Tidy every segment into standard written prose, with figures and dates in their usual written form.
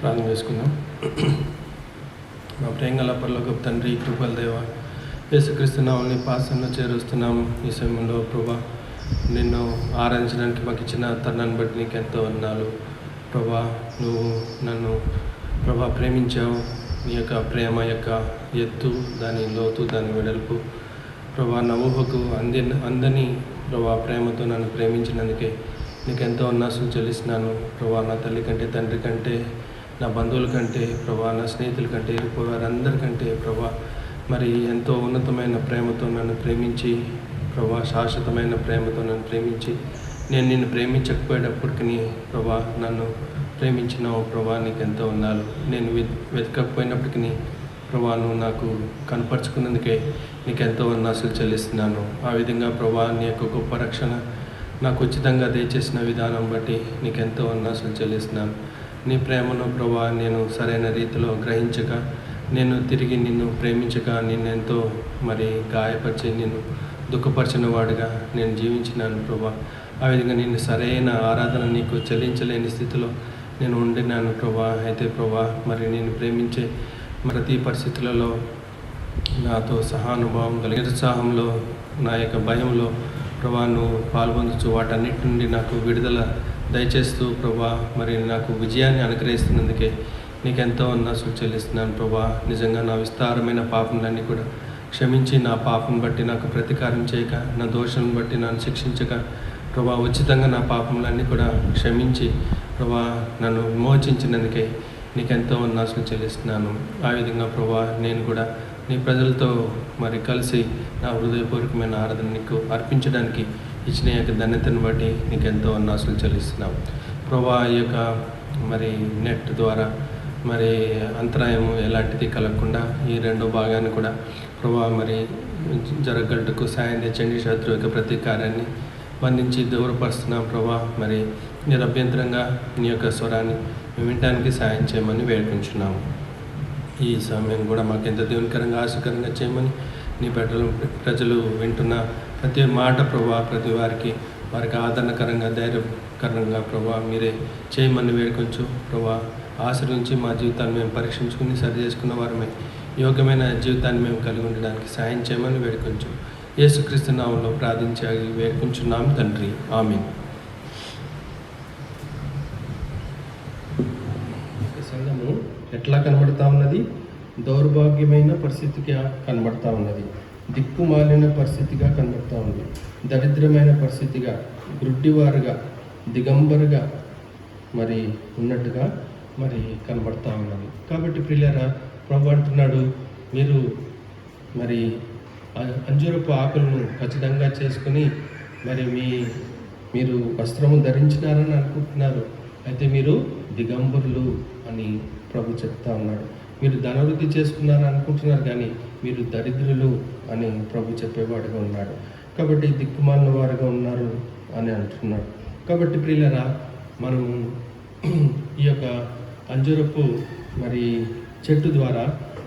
ప్రార్థన చేసుకుందాం. మా ప్రేంగల పరలోకపు తండ్రి, కృపల దేవ, యేసుక్రీస్తు నామమున పాసంలో చేరుస్తున్నాము. ఈ సమయంలో ప్రభా, నిన్ను ఆరాధించడానికి మాకు ఇచ్చిన తరుణాన్ని బట్టి నీకు ఎంతో వందనాలు ప్రభా. నువ్వు నన్ను ప్రభా ప్రేమించావు. నీ యొక్క ప్రేమ యొక్క ఎత్తు, దాని లోతు, దాని వెడల్పు ప్రభా, నా ఊహకు అందని ప్రభా ప్రేమతో నన్ను ప్రేమించినందుకే నీకు ఎంతో ఉన్నాసం చెల్లిస్తున్నాను ప్రభా. నా తల్లి కంటే, తండ్రి కంటే, నా బంధువుల కంటే ప్రభా, నా స్నేహితుల కంటే, వారందరికంటే ప్రభా, మరి ఎంతో ఉన్నతమైన ప్రేమతో నన్ను ప్రేమించి ప్రభా, శాశ్వతమైన ప్రేమతో నన్ను ప్రేమించి, నేను నిన్ను ప్రేమించకపోయేటప్పటికి ప్రభా నన్ను ప్రేమించినావు ప్రభా. నీకు ఎంతో ఉన్నాను. నేను వెతకకపోయినప్పటికీ ప్రభా, నువ్వు నాకు కనపరుచుకున్నందుకే నీకు ఎంతో ఉన్నాసులు చెల్లిస్తున్నాను. ఆ విధంగా ప్రభా, నీ యొక్క గొప్ప రక్షణ నాకు ఉచితంగా దయచేసిన విధానం బట్టి నీకు ఎంతో ఉన్నాసులు చెల్లిస్తున్నాను. నీ ప్రేమను ప్రభా నేను సరైన రీతిలో గ్రహించక, నేను తిరిగి నిన్ను ప్రేమించక, నిన్ను ఎంతో మరి గాయపరిచి, నిన్ను దుఃఖపరిచిన వాడిగా నేను జీవించినాను ప్రభా. ఆ విధంగా నిన్ను సరైన ఆరాధన నీకు చెల్లించలేని స్థితిలో నేను ఉండినాను ప్రభా. అయితే ప్రభా, మరి నేను ప్రేమించే ప్రతి పరిస్థితులలో నాతో సహానుభావం కలిగి, నిరుత్సాహంలో, నా యొక్క భయంలో ప్రభా నువ్వు పాల్పొందుచు వాటన్నిటి నుండి నాకు విడుదల దయచేస్తూ ప్రభా, మరి నాకు విజయాన్ని అనుగ్రహిస్తున్నందుకే నీకెంతో ఉన్నాసు చెల్లిస్తున్నాను ప్రభా. నిజంగా నా విస్తారమైన పాపములన్నీ కూడా క్షమించి, నా పాపం బట్టి నాకు ప్రతీకారం చేయక, నా దోషం బట్టి నన్ను శిక్షించక ప్రభా, ఉచితంగా నా పాపములన్నీ కూడా క్షమించి ప్రభా నన్ను విమోచించినందుకే నీకెంతో ఉన్నాసులు చెల్లిస్తున్నాను. ఆ విధంగా ప్రభా, నేను కూడా నీ ప్రజలతో మరి కలిసి నా హృదయపూర్వకమైన ఆరాధన నీకు అర్పించడానికి ఇచ్చిన యొక్క ధన్యతను బట్టి నీకెంతో ఉన్నాసులు చెల్లిస్తున్నాము ప్రభా. ఈ యొక్క మరి నెట్ ద్వారా మరి అంతరాయము ఎలాంటిది కలగకుండా ఈ రెండో భాగాన్ని కూడా ప్రభా మరి జరగగట్టుకు సాయం తెచ్చండి. శత్రు యొక్క ప్రతి కార్యాన్ని బంధించి దూరపరుస్తున్నాం ప్రభా. మరి నిరభ్యంతరంగా నీ యొక్క స్వరాన్ని మేము వినడానికి సాయం చేయమని వేడుకుంటున్నాము. ఈ సమయం కూడా మాకు ఎంత దేవునికరంగా, ఆశకరంగా చేయమని నీ ప్రజలు వింటున్న ప్రతి మాట ప్రభా, ప్రతి వారికి ఆదరణకరంగా, ధైర్యకరంగా ప్రభా మీరే చేయమని వేడుకొంచు ప్రభా. ఆశ్రయించి మా జీవితాన్ని మేము పరీక్షించుకుని సరి చేసుకున్న వారమే యోగ్యమైన జీవితాన్ని మేము కలిగి ఉండడానికి సాయం చేయమని వేడుకొంచు. యేసుక్రీస్తు నామములో ప్రార్థించి వేడుకుంటున్నాం తండ్రి, ఆమేన్. సంఘము ఎట్లా కనబడతా ఉన్నది? దౌర్భాగ్యమైన పరిస్థితిగా కనబడతా ఉన్నది, దిక్కుమాలిన పరిస్థితిగా కనబడతా ఉంది, దరిద్రమైన పరిస్థితిగా, గుడ్డివారుగా, దిగంబరుగా మరి ఉన్నట్టుగా మరి కనబడతా ఉన్నది. కాబట్టి ప్రియులారా, ప్రభు అంటున్నాడు, మీరు మరి అంజూరపు ఆకులను ఖచ్చితంగా చేసుకుని మరి మీరు వస్త్రము ధరించినారని అనుకుంటున్నారు, అయితే మీరు దిగంబరులు అని ప్రభు చెప్తా ఉన్నాడు. మీరు ధనవృద్ధి చేసుకున్నారని అనుకుంటున్నారు, కానీ మీరు దరిద్రులు అని ప్రభు చెప్పేవాడుగా ఉన్నాడు. కాబట్టి దిక్కుమాలిన వారుగా ఉన్నారు అని అంటున్నాడు. కాబట్టి ప్రియులరా, మనము ఈ యొక్క అంజూరపు మరి చెట్టు ద్వారా,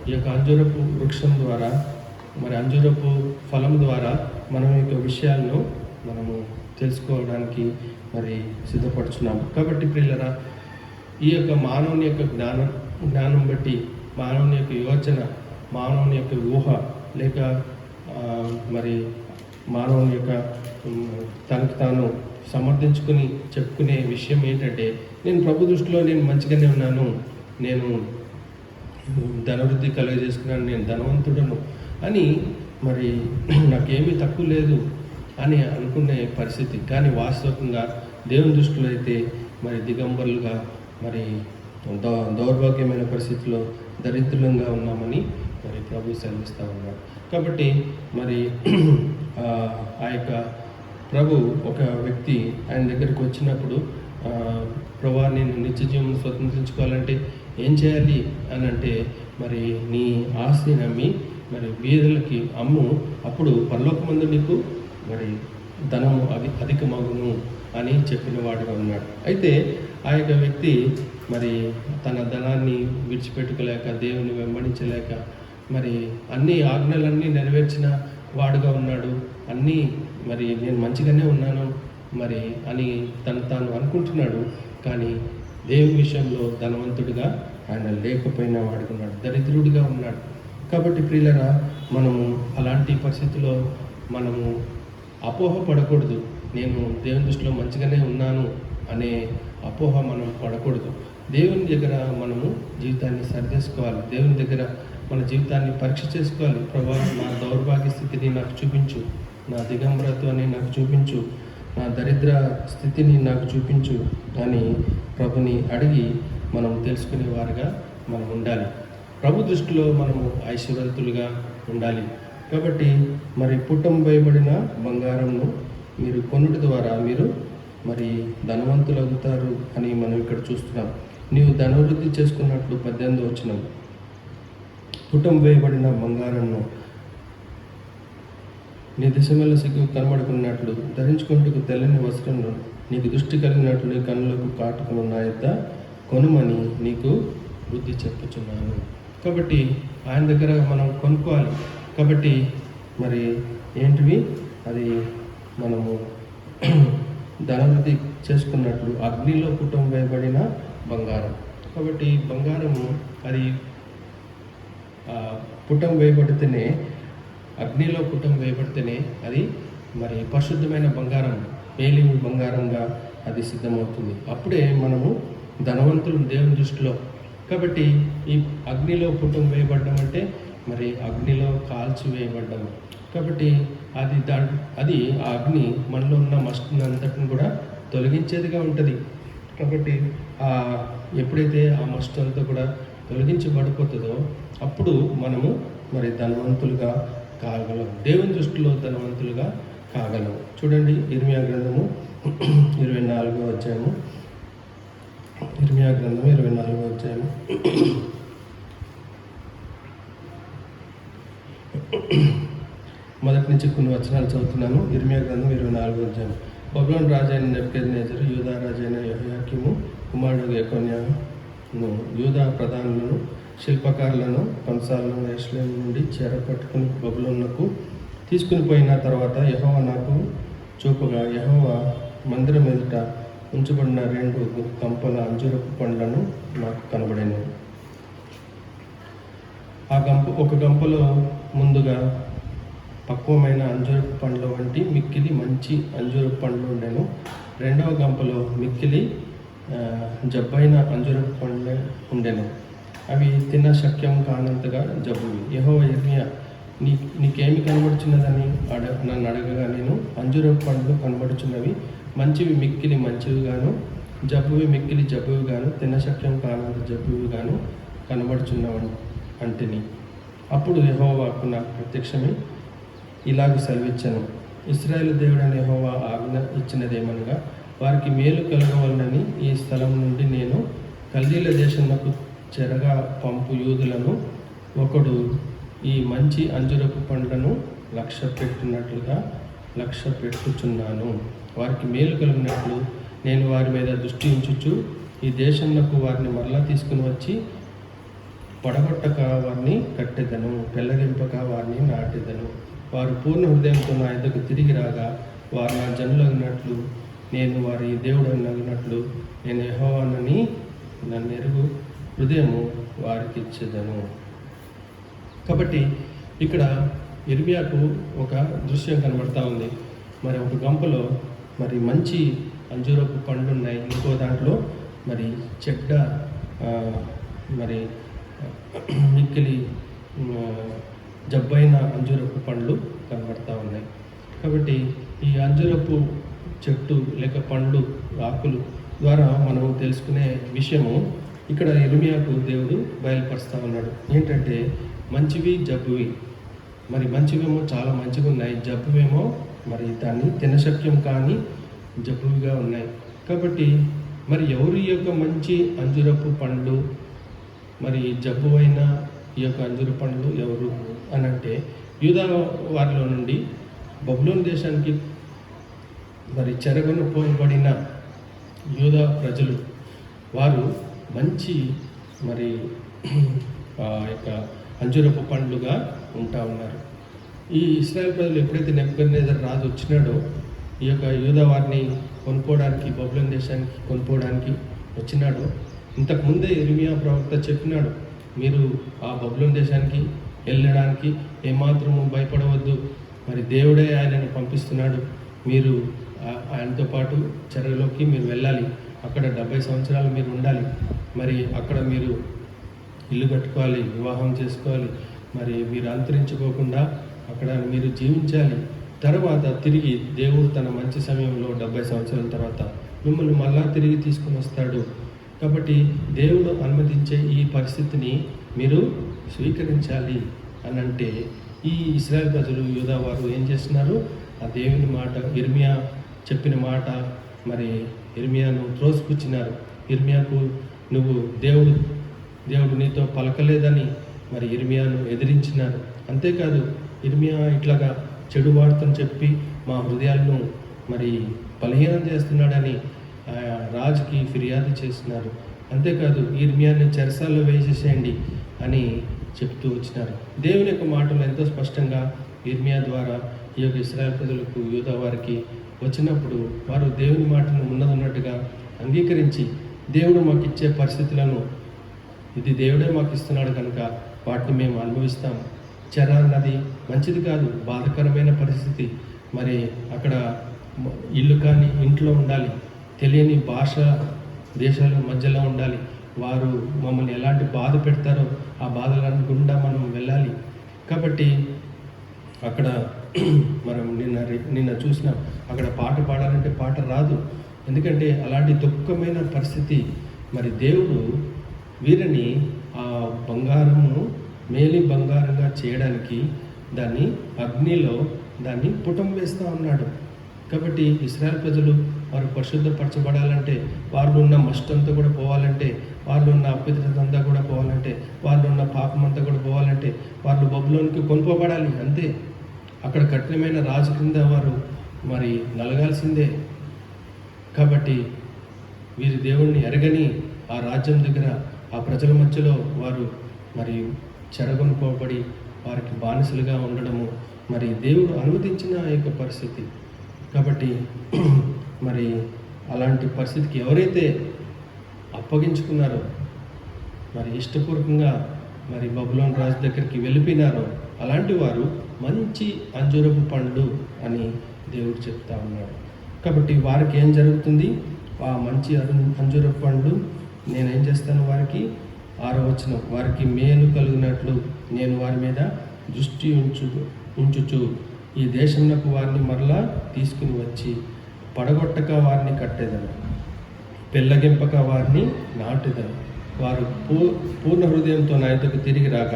ఈ యొక్క అంజూరపు వృక్షం ద్వారా, మరి అంజూరపు ఫలం ద్వారా మనం ఈ యొక్క విషయాలను మనము తెలుసుకోవడానికి మరి సిద్ధపడుచున్నాము. కాబట్టి ప్రియులరా, ఈ యొక్క మానవుని యొక్క జ్ఞానం బట్టి, మానవుని యొక్క యోచన, మానవుని యొక్క ఊహ, లేక మరి మానవుని యొక్క తనకు తాను సమర్థించుకుని చెప్పుకునే విషయం ఏంటంటే, నేను ప్రభు దృష్టిలో నేను మంచిగానే ఉన్నాను, నేను ధనవృద్ధి కలుగజేసుకున్నాను, నేను ధనవంతుడను అని, మరి నాకేమీ తక్కువ లేదు అని అనుకునే పరిస్థితి. కానీ వాస్తవంగా దేవుని దృష్టిలో అయితే మరి దిగంబరులుగా, మరి దౌర్భాగ్యమైన పరిస్థితిలో దరిద్రంగా ఉన్నామని మరి ప్రభు సెలవిస్తూ ఉన్నాడు. కాబట్టి మరి ఆ యొక్క ప్రభు ఒక వ్యక్తి ఆయన దగ్గరికి వచ్చినప్పుడు, ప్రభా నేను నిత్య జీవం స్వతంత్రించుకోవాలంటే ఏం చేయాలి అని అంటే, మరి నీ ఆస్తి నమ్మి మరి బీదలకి అమ్ము, అప్పుడు పరలోకమందు నీకు మరి ధనము అధికమగును అని చెప్పిన వాడుగా ఉన్నాడు. అయితే ఆ యొక్క వ్యక్తి మరి తన ధనాన్ని విడిచిపెట్టుకోలేక, దేవుని వెంబడించలేక, మరి అన్ని ఆజ్ఞలన్నీ నెరవేర్చిన వాడుగా ఉన్నాడు. అన్నీ మరి నేను మంచిగానే ఉన్నాను మరి అని తాను అనుకుంటున్నాడు. కానీ దేవుని విషయంలో ధనవంతుడిగా ఆయన లేకపోయినా వాడుకున్నాడు, దరిద్రుడిగా ఉన్నాడు. కాబట్టి ప్రియులరా, మనము అలాంటి పరిస్థితిలో మనము అపోహ పడకూడదు. నేను దేవుని దృష్టిలో మంచిగానే ఉన్నాను అనే అపోహ మనం పడకూడదు. దేవుని దగ్గర మనము జీవితాన్ని సరిచేసుకోవాలి. దేవుని దగ్గర మన జీవితాన్ని పరీక్ష చేసుకోవాలి. ప్రభా, నా దౌర్భాగ్య స్థితిని నాకు చూపించు, నా దిగంబరత్వాన్ని నాకు చూపించు, నా దరిద్ర స్థితిని నాకు చూపించు అని ప్రభుని అడిగి మనం తెలుసుకునేవారుగా మనం ఉండాలి. ప్రభు దృష్టిలో మనము ఐశ్వర్యవంతులుగా ఉండాలి. కాబట్టి మరి పుట్టం వేయబడిన బంగారంను మీరు కొనుట ద్వారా మీరు మరి ధనవంతులు అవుతారు అని మనం ఇక్కడ చూస్తున్నాం. నీవు ధనవృద్ధి చేసుకున్నట్లు 18వ వచనం, పుట్టం వేయబడిన బంగారంను నీ దిశమల్ల సిగ్గు కనబడుకున్నట్లు ధరించుకుంటూ తెల్లని వస్త్రంను నీకు దృష్టి కలిగినట్లు నీ కన్నులకు కాటుకుని నా యొద్ద కొనుమని నీకు బుద్ధి చెప్పుచున్నాను. కాబట్టి ఆయన దగ్గర మనం కొనుక్కోవాలి. కాబట్టి మరి ఏంటివి అది మనము ధనవృద్ధి చేసుకున్నట్లు అగ్నిలో పుట్టం వేయబడిన బంగారం. కాబట్టి బంగారము అది పుట్టం వేయబడితేనే, అగ్నిలో పుట్టం వేయబడితేనే అది మరి పరిశుద్ధమైన బంగారం, మేలిమి బంగారంగా అది సిద్ధమవుతుంది. అప్పుడే మనము ధనవంతులు దేవుని దృష్టిలో. కాబట్టి ఈ అగ్నిలో పుట్టం వేయబడ్డం అంటే మరి అగ్నిలో కాల్చి వేయబడ్డం. కాబట్టి అది ఆ అగ్ని మనలో ఉన్న మస్టుని అంతటిని కూడా తొలగించేదిగా ఉంటుంది. కాబట్టి ఎప్పుడైతే ఆ మస్ట్ అంతా కూడా తొలగించబడిపోతుందో అప్పుడు మనము మరి ధనవంతులుగా కాగలం, దేవుని దృష్టిలో ధనవంతులుగా కాగలం. చూడండి, ఇర్మియా గ్రంథము 24వ అధ్యాయము, ఇర్మియా గ్రంథము 24వ అధ్యాయము మొదటి నుంచి కొన్ని వచనాలు చదువుతున్నాను. ఇర్మియా గ్రంథం 24వ అధ్యాయం. బబులోను రాజు అయిన నెబుకద్నెజరు, యూదా రాజు అయిన యెహోయాకీము కుమారుడు యెకొన్యాను యూదా ప్రధానులను శిల్పకారులను కంసాలను యెరూషలేము నుండి చెరపట్టుకుని బబులోనుకు తీసుకుని పోయిన తర్వాత యెహోవా నాకు చూపగా, యెహోవా మందిరం ఎదుట ఉంచబడిన 2 గంపల అంజూరపు పండ్లను నాకు కనబడినవి. ఒక గంపలో ముందుగా పక్వమైన అంజూరపు పండ్ల వంటి మిక్కిలి మంచి అంజూరపు పండ్లు ఉండెను. 2వ గంపలో మిక్కిలి జబ్బైన అంజూరపు పండ్లు ఉండెను. అవి తిన శక్యం కానంతగా జబ్బువి. యెహోవా ఇర్మియా, నీకేమి కనబడుచున్నదని నన్ను అడగగా, నేను అంజూరపు పండ్లు కనబడుచున్నవి, మంచివి మిక్కిలి మంచివి గాను, జబ్బువి మిక్కిలి జబ్బువి గాను, తినశక్యం కానంత జబ్బువి గాను కనబడుచున్నవి అంటిని. అప్పుడు యెహోవాకు నాకు ప్రత్యక్షమై ఇలాగ సెలవిచ్చాను, ఇశ్రాయేలు దేవుడైన యెహోవా ఆజ్ఞ ఇచ్చినదేమనగా, వారికి మేలు కలగవలనని ఈ స్థలం నుండి నేను కల్దీల దేశంలో చెరగా పంపు యూదులను ఒకడు ఈ మంచి అంజురపు పండ్లను లక్ష్య పెట్టుచున్నాను. వారికి మేలు కలిగినట్లు నేను వారి మీద దృష్టి ఉంచుచు ఈ దేశంలోకి వారిని మరలా తీసుకుని వచ్చి పడగొట్టక వారిని కట్టెదను, పెళ్ళగింపక వారిని నాటెదను. వారు పూర్ణ హృదయంతో నా యొద్దకు తిరిగి రాగా, వారు నా జనులగినట్లు నేను వారి దేవుడు అగినట్లు నేను యెహోవానని నన్ను ఎరుగు హృదయము వారికి ఇచ్చేదను. కాబట్టి ఇక్కడ ఇర్మియాకు ఒక దృశ్యం కనబడతా ఉంది. మరి ఒక గంపలో మరి మంచి అంజూరపు పండ్లు ఉన్నాయి, ఇంకో దాంట్లో మరి చెడ్డ మరి మిక్కిలి జబ్బైన అంజూరపు పండ్లు కనబడతా ఉన్నాయి. కాబట్టి ఈ అంజూరపు చెట్టు లేక పండ్లు ఆకులు ద్వారా మనం తెలుసుకునే విషయము ఇక్కడ ఇర్మియాకు దేవుడు బయలుపరుస్తూ ఉన్నాడు. ఏంటంటే మంచివి జబ్బువి. మరి మంచివేమో చాలా మంచిగా ఉన్నాయి, జబ్బువేమో మరి దాన్ని తినశక్యం కానీ జబ్బువిగా ఉన్నాయి. కాబట్టి మరి ఎవరి యొక్క మంచి అంజూరపు పండ్లు మరి జబ్బు అయిన ఈ యొక్క అంజూర పండ్లు ఎవరు అని అంటే, యూదా వారిలో నుండి బబులోను దేశానికి మరి చెరగొన పోబడిన యూదా ప్రజలు, వారు మంచి మరి యొక్క అంజూరపు పండ్లుగా ఉంటా ఉన్నారు. ఈ ఇశ్రాయేల్ ప్రజలు ఎప్పుడైతే నెబుకద్నెజరు రాజు వచ్చినాడో, ఈ యొక్క యూదా వారిని కొనుక్కోవడానికి బబులోను దేశానికి కొనుక్కోవడానికి వచ్చినాడో ఇంతకుముందే ఇర్మియా ప్రవక్త చెప్పినాడు, మీరు ఆ బబులోను దేశానికి వెళ్ళడానికి ఏమాత్రము భయపడవద్దు, మరి దేవుడే ఆయనని పంపిస్తున్నాడు, మీరు ఆయనతో పాటు చెరలోకి మీరు వెళ్ళాలి, అక్కడ 70 సంవత్సరాలు మీరు ఉండాలి, మరి అక్కడ మీరు ఇల్లు కట్టుకోవాలి, వివాహం చేసుకోవాలి, మరి మీరు అంతరించుకోకుండా అక్కడ మీరు జీవించాలి. తర్వాత తిరిగి దేవుడు తన మంచి సమయంలో 70 సంవత్సరాల తర్వాత మిమ్మల్ని మళ్ళా తిరిగి తీసుకుని వస్తాడు. కాబట్టి దేవుడు అనుమతించే ఈ పరిస్థితిని మీరు స్వీకరించాలి అని అంటే, ఈ ఇశ్రాయేల్ ప్రజలు యూదా వారు ఏం చేస్తున్నారు? ఆ దేవుని మాట, ఇర్మియా చెప్పిన మాట, మరి ఇర్మియాను త్రోసిపుచ్చినారు. ఇర్మియాకు నువ్వు దేవుడు నీతో పలకలేదని మరి ఇర్మియాను ఎదిరించినారు. అంతేకాదు ఇర్మియా ఇట్లాగా చెడు వార్తను చెప్పి మా హృదయాలను మరి బలహీనం చేస్తున్నాడని రాజుకి ఫిర్యాదు చేస్తున్నారు. అంతేకాదు ఇర్మియాని చెరసాల్లో వేసేసేయండి అని చెప్తూ వచ్చినారు. దేవుని యొక్క మాటలు ఎంతో స్పష్టంగా ఇర్మియా ద్వారా ఈ యొక్క ఇశ్రాయేల్ ప్రజలకు, యూదా వారికి వచ్చినప్పుడు వారు దేవుని మాటను ఉన్నదన్నట్టుగా అంగీకరించి, దేవుడు మాకు ఇచ్చే పరిస్థితులను ఇది దేవుడే మాకు ఇస్తున్నాడు కనుక వాటిని మేము అనుభవిస్తాము. చెర అన్నది మంచిది కాదు, బాధకరమైన పరిస్థితి. మరి అక్కడ ఇల్లు కానీ ఇంట్లో ఉండాలి, తెలియని భాష దేశాల మధ్యలో ఉండాలి, వారు మమ్మల్ని ఎలాంటి బాధ పెడతారో ఆ బాధలను గుండా మనం వెళ్ళాలి. కాబట్టి అక్కడ మనం నిన్న చూసినాం, అక్కడ పాట పాడాలంటే పాట రాదు, ఎందుకంటే అలాంటి దుఃఖమైన పరిస్థితి. మరి దేవుడు వీరిని ఆ బంగారమును మేలి బంగారంగా చేయడానికి దాన్ని అగ్నిలో దాన్ని పుటం వేస్తూ ఉన్నాడు. కాబట్టి ఇశ్రాయేల్ ప్రజలు వారు పరిశుద్ధపరచబడాలంటే, వాళ్ళు ఉన్న మస్టంతా కూడా పోవాలంటే, వాళ్ళు ఉన్న అపవిత్రత అంతా కూడా పోవాలంటే, వాళ్ళు ఉన్న పాపం అంతా కూడా పోవాలంటే వాళ్ళు బబులోనికి కొనుక్కోబడాలి. అంతే. అక్కడ కఠినమైన రాజు కింద వారు మరి నలగాల్సిందే. కాబట్టి వీరి దేవుణ్ణి ఎరగని ఆ రాజ్యం దగ్గర ఆ ప్రజల మధ్యలో వారు మరి చెరగొనుకోబడి వారికి బానిసలుగా ఉండడము మరి దేవుడు అనుమతించిన యొక్క పరిస్థితి. కాబట్టి మరి అలాంటి పరిస్థితికి ఎవరైతే అప్పగించుకున్నారో, మరి ఇష్టపూర్వకంగా మరి బబులోను రాజు దగ్గరికి వెళ్ళిపోయినారో అలాంటి వారు మంచి అంజూరపు పండు అని దేవుడు చెప్తా ఉన్నాడు. కాబట్టి వారికి ఏం జరుగుతుంది? ఆ మంచి అంజూరపు పండు నేనేం చేస్తాను? వారికి 6వ వచనం, వారికి మేలు కలిగినట్లు నేను వారి మీద దృష్టి ఉంచుచు ఈ దేశంలోకి వారిని మరలా తీసుకుని వచ్చి పడగొట్టక వారిని కట్టేదను, పెళ్ళగింపక వారిని నాటెదను. వారు పూర్ణ హృదయంతో నా యొద్దకు తిరిగి రాక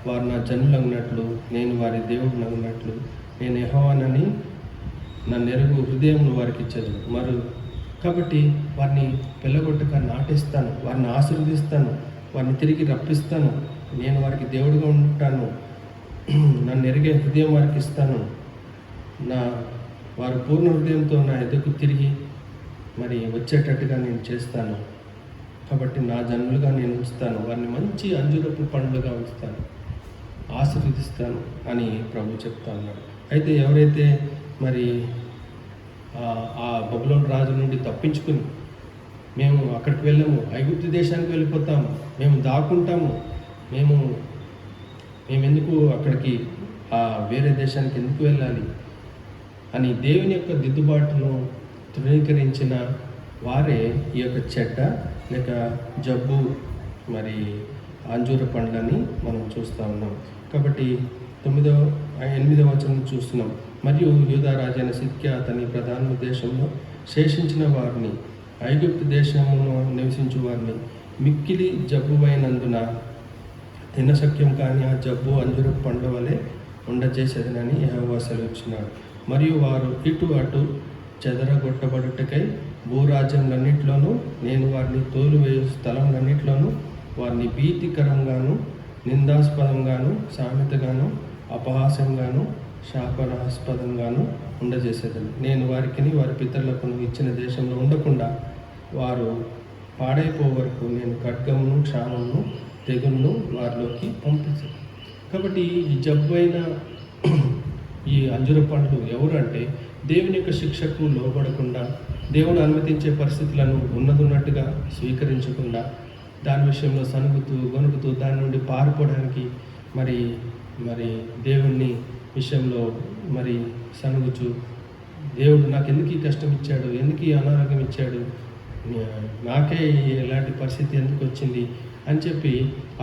వారు నా జనులగినట్లు నేను వారి దేవుడు నగినట్లు నేను యెహోవానని నన్ను ఎరుగు హృదయంను వారికి ఇచ్చేదను. కాబట్టి వారిని పెళ్ళగొట్టక నాటేస్తాను, వారిని ఆశీర్వదిస్తాను, వారిని తిరిగి రప్పిస్తాను, నేను వారికి దేవుడిగా ఉంటాను, నన్ను ఎరిగే హృదయం వారికి ఇస్తాను, వారు పూర్ణ హృదయంతో నా ఎదుకు తిరిగి మరి వచ్చేటట్టుగా నేను చేస్తాను. కాబట్టి నా జనులుగా నేను ఉంచుతాను, వారిని మంచి అంజూరపు పండ్లుగా ఉంచుతాను, ఆశీర్వదిస్తాను అని ప్రభు చెప్తా ఉన్నాడు. అయితే ఎవరైతే మరి ఆ బబులోను రాజు నుండి తప్పించుకుని మేము అక్కడికి వెళ్ళాము, ఐగుప్తు దేశానికి వెళ్ళిపోతాము, మేము దాక్కుంటాము, మేము ఎందుకు అక్కడికి వేరే దేశానికి ఎందుకు వెళ్ళాలి అని దేవుని యొక్క దిద్దుబాటును తృణీకరించిన వారే ఈ యొక్క చెడ్డ లేక జబ్బు మరి అంజూర పండ్లని మనం చూస్తూ ఉన్నాం. కాబట్టి 8వ వచనం చూస్తున్నాం. మరియు యూదా రాజైన సిద్కియా అతని ప్రధాన దేశంలో శేషించిన వారిని, ఐగుప్తు దేశమును నివసించు వారిని మిక్కిలి జబ్బువైనందున తినశక్యం కానీ ఆ జబ్బు అంజూర పండు వలె ఉండజేసేదనని యెహోవా సెలవిచ్చినాడు. మరియు వారు ఇటు అటు చెదరగొట్టబడుటకై భూరాజ్యంలన్నింటిలోనూ నేను వారిని తోలువేయు స్థలంలన్నింటిలోనూ వారిని భీతికరంగాను నిందాస్పదంగాను సామెతగాను అపహాస్యంగాను శాపనాస్పదంగాను ఉండజేసేదని. నేను వారికి వారి పితరులకు ఇచ్చిన దేశంలో ఉండకుండా వారు పాడైపో వరకు నేను ఖడ్గమును క్షామమును తెగులను వారిలోకి పంపించాను. కాబట్టి ఈ జబ్బైన ఈ అంజూర పండ్లు ఎవరు అంటే దేవుని యొక్క శిక్షకు లోబడకుండా దేవుడు అనుమతించే పరిస్థితులను ఉన్నట్టుగా స్వీకరించకుండా దాని విషయంలో సనుగుతూ గొనుగుతూ దాని నుండి పారిపోవడానికి మరి మరి దేవుని విషయంలో మరి సనుగుచు, దేవుడు నాకు ఎందుకు ఈ కష్టం ఇచ్చాడు, ఎందుకు ఈ అనారోగ్యం ఇచ్చాడు, నాకే ఇలాంటి పరిస్థితి ఎందుకు వచ్చింది అని చెప్పి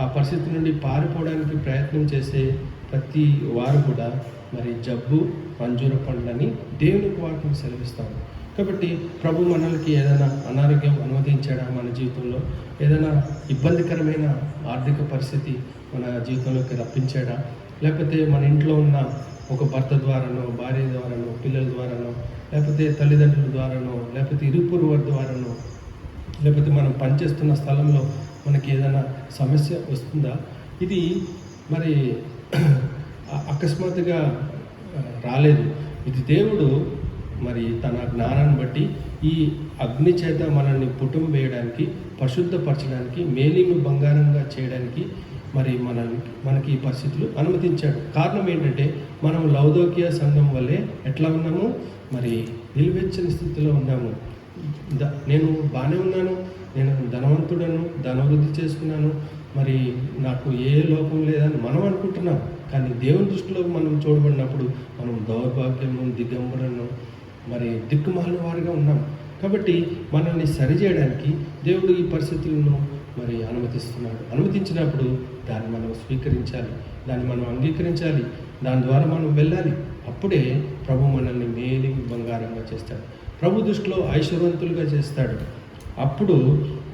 ఆ పరిస్థితి నుండి పారిపోవడానికి ప్రయత్నం చేసే ప్రతి వారు కూడా మరి జబ్బు, అంజూర పండ్లని దేవునికి వాక్యం సెలవిస్తాము. కాబట్టి ప్రభు మనల్కి ఏదైనా అనారోగ్యం అనుమతించాడా, మన జీవితంలో ఏదైనా ఇబ్బందికరమైన ఆర్థిక పరిస్థితి మన జీవితంలోకి రప్పించాడా, లేకపోతే మన ఇంట్లో ఉన్న ఒక భర్త ద్వారానో, భార్య ద్వారానో, పిల్లల ద్వారానో, లేకపోతే తల్లిదండ్రుల ద్వారానో, లేకపోతే ఇరుపొరుగు వారి ద్వారానో, లేకపోతే మనం పనిచేస్తున్న స్థలంలో మనకి ఏదైనా సమస్య వస్తుందా? ఇది మరి అకస్మాత్తుగా రాలేదు. ఇది దేవుడు మరి తన జ్ఞానాన్ని బట్టి ఈ అగ్ని చేత మనల్ని పుట్టుం వేయడానికి, పరిశుద్ధపరచడానికి, మేలిమి బంగారంగా చేయడానికి మరి మనకి ఈ పరిస్థితులు అనుమతించాడు. కారణం ఏంటంటే మనం లౌదోకియా సంఘం వల్లే ఎట్లా ఉన్నాము, మరి నిలువెచ్చని స్థితిలో ఉన్నాము. నేను బాగానే ఉన్నాను, నేను ధనవంతుడను, ధనవృద్ధి చేసుకున్నాను, మరి నాకు ఏ లోపం లేదని మనం అనుకుంటున్నాం. కానీ దేవుని దృష్టిలో మనం చూడబడినప్పుడు మనం దౌర్భాగ్యము, దిగంబరను, మరి దిక్కుమాలిన వారిగా ఉన్నాం. కాబట్టి మనల్ని సరిచేయడానికి దేవుడు ఈ పరిస్థితులను మరి అనుమతిస్తున్నాడు. అనుమతించినప్పుడు దాన్ని మనం స్వీకరించాలి, దాన్ని మనం అంగీకరించాలి, దాని ద్వారా మనం వెళ్ళాలి. అప్పుడే ప్రభు మనల్ని మేలి బంగారంగా చేస్తాడు, ప్రభు దృష్టిలో ఐశ్వర్యవంతులుగా చేస్తాడు. అప్పుడు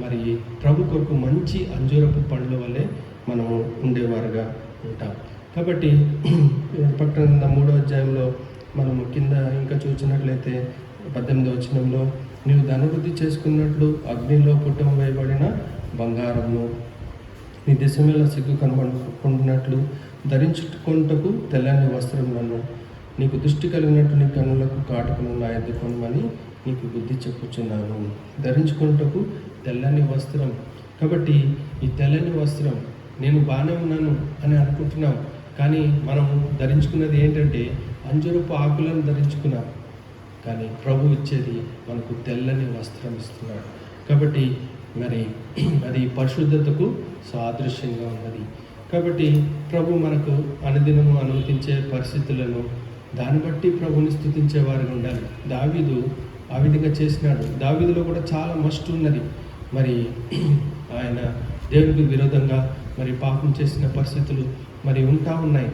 మరి ప్రభు కొరకు మంచి అంజూరపు పండ్ల వల్లే మనము ఉండేవారుగా ఉంటాం. కాబట్టి పట్టణ 3వ అధ్యాయంలో మనము కింద ఇంకా చూసినట్లయితే 18వ వచనంలో, నీవు ధనవృద్ధి చేసుకున్నట్లు అగ్నిలో పుట్టం వేయబడిన బంగారము, నీ దేశంలో సిగ్గు కనబడుకున్నట్లు ధరించుకుంటకు తెల్లని వస్త్రములను, నీకు దృష్టి కలిగినట్టు నీ కన్నులకు కాటుకును నా ఎద్దు కొనమని నీకు బుద్ధి చెప్పుచున్నాను. ధరించుకుంటకు తెల్లని వస్త్రం. కాబట్టి ఈ తెల్లని వస్త్రం, నేను బాగానే ఉన్నాను అని అనుకుంటున్నాం, కానీ మనం ధరించుకున్నది ఏంటంటే అంజూరపు ఆకులను ధరించుకున్నాం. కానీ ప్రభు ఇచ్చేది మనకు తెల్లని వస్త్రం ఇస్తున్నాడు. కాబట్టి మరి అది పరిశుద్ధతకు సాదృశ్యంగా ఉన్నది. కాబట్టి ప్రభు మనకు అనుదినము అనుమతించే పరిస్థితులను దాన్ని బట్టి ప్రభుని స్తుతించేవారుగా ఉండాలి. దావీదు ఆ విధంగా చేసినాడు. దావీదులో కూడా చాలా మస్ట్ ఉన్నది. మరి ఆయన దేవునికి విరోధంగా మరి పాపం చేసిన పరిస్థితులు మరి ఉంటా ఉన్నాయి.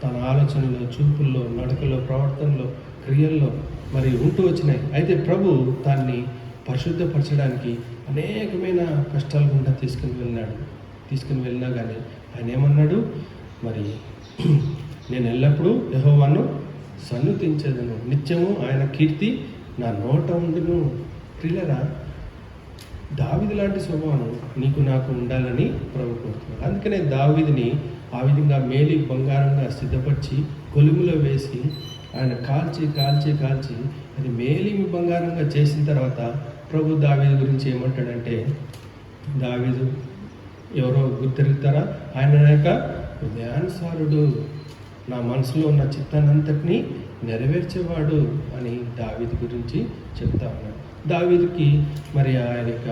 తన ఆలోచనలో, చూపుల్లో, నడకలో, ప్రవర్తనలో, క్రియల్లో మరి ఉంటూ వచ్చినాయి. అయితే దాన్ని పరిశుద్ధపరచడానికి అనేకమైన కష్టాల గుండా తీసుకుని వెళ్ళినా కానీ ఆయన ఏమన్నాడు, మరి నేను ఎల్లప్పుడూ యెహోవాను సన్నుతించేదను, నిత్యము ఆయన కీర్తి నా నోట ఉండును. ప్రియులారా, దావీదు లాంటి స్వభావం నీకు నాకు ఉండాలని ప్రభు కోరుతున్నాడు. అందుకనే దావీదుని ఆ విధంగా మేలి బంగారంగా సిద్ధపరిచి కొలుములో వేసి ఆయన కాల్చి అది మేలిమి బంగారంగా చేసిన తర్వాత ప్రభు దావీదు గురించి ఏమంటాడంటే, దావీదు ఎవరో గుర్తిరుగుతారా, ఆయన యొక్క హృదయానుసారుడు, నా మనసులో ఉన్న చిత్తానంతటినీ నెరవేర్చేవాడు అని దావీదు గురించి చెప్తా ఉన్నాడు. దావీదుకి మరి ఆయన యొక్క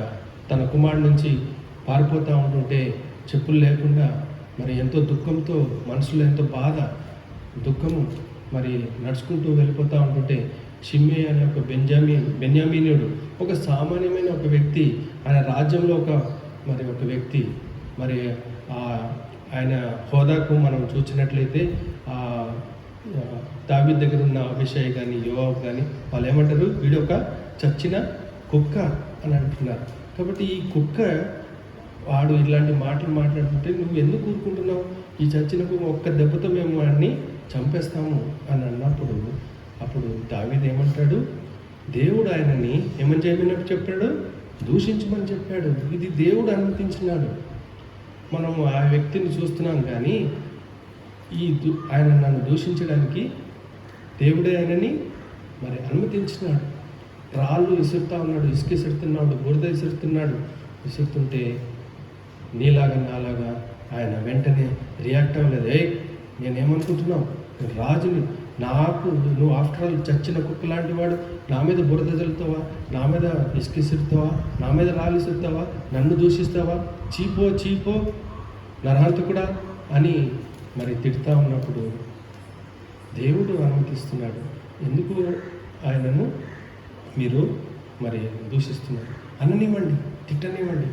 తన కుమారుడి నుంచి పారిపోతూ ఉంటుంటే చెప్పులు లేకుండా మరి ఎంతో దుఃఖంతో, మనసులో ఎంతో బాధ, దుఃఖము, మరి నడుచుకుంటూ వెళ్ళిపోతూ ఉంటుంటే షిమ్మే అనే ఒక బెన్యామీనుడు, ఒక సామాన్యమైన ఒక వ్యక్తి, ఆయన రాజ్యంలో ఒక వ్యక్తి, మరి ఆయన హోదాకు మనం చూసినట్లయితే దావీదు దగ్గర ఉన్న అభిషేక్ కానీ, యోవాబు కానీ వాళ్ళు ఏమంటారు, వీడు ఒక చచ్చిన కుక్క అని అంటున్నారు. కాబట్టి ఈ కుక్క వాడు ఇలాంటి మాటలు మాట్లాడుతుంటే నువ్వు ఎందుకు ఊరుకుంటున్నావు, ఈ చచ్చిన కుక్క ఒక్క దెబ్బతో మేము వాడిని చంపేస్తాము అని అన్నప్పుడు అప్పుడు దావీదు ఏమంటాడు, దేవుడు ఆయనని ఏమని చేయమని చెప్పాడు, దూషించమని చెప్పాడు. ఇది దేవుడు అనుమతించినాడు. మనం ఆ వ్యక్తిని చూస్తున్నాం కానీ ఆయన నన్ను దూషించడానికి దేవుడే ఆయనని మరి అనుమతించినాడు. రాళ్ళు విసురుతూ ఉన్నాడు, ఇసుక విసురుతున్నాడు, బురద విసురుతుంటే నీలాగా నాలాగా ఆయన వెంటనే రియాక్ట్ అవ్వలేదు. నేనేమనుకుంటున్నావు, రాజుని, నువ్వు ఆఫ్టర్ ఆల్ చచ్చిన కుక్క లాంటి వాడు నా మీద బురద చల్లుతావా, నా మీద ఇసుకిసిరుతావా, నా మీద రాలిసిరుతావా, నన్ను దూషిస్తావా, చీపో నరహంతకుడా అని మరి తిడతా ఉన్నప్పుడు దేవుడు అనుమతిస్తున్నాడు. ఎందుకు ఆయనను మీరు మరి దూషిస్తున్నారు? అననివ్వండి, తిట్టనివ్వండి,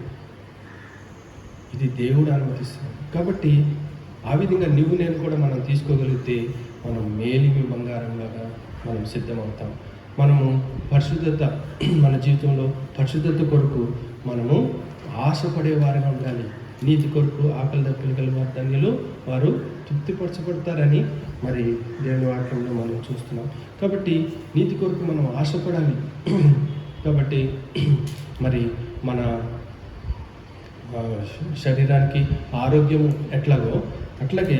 ఇది దేవుడు అనుమతిస్తున్నాడు. కాబట్టి ఆ విధంగా నువ్వు నేను కూడా మనం తీసుకోగలిగితే మనం మేలిమి బంగారంలాగా మనం సిద్ధమవుతాం. మనము పరిశుద్ధత, మన జీవితంలో పరిశుద్ధత కొరకు మనము ఆశపడేవారుగా ఉండాలి. నీతి కొరకు ఆకలి దప్పిలు కలిగిన ధన్యులు వారు తృప్తిపరచబడతారని మరి దేవుని వాక్యంలో మనం చూస్తున్నాం. కాబట్టి నీతి కొరకు మనం ఆశపడాలి. కాబట్టి మరి మన శరీరానికి ఆరోగ్యము ఎట్లాగో అట్లాగే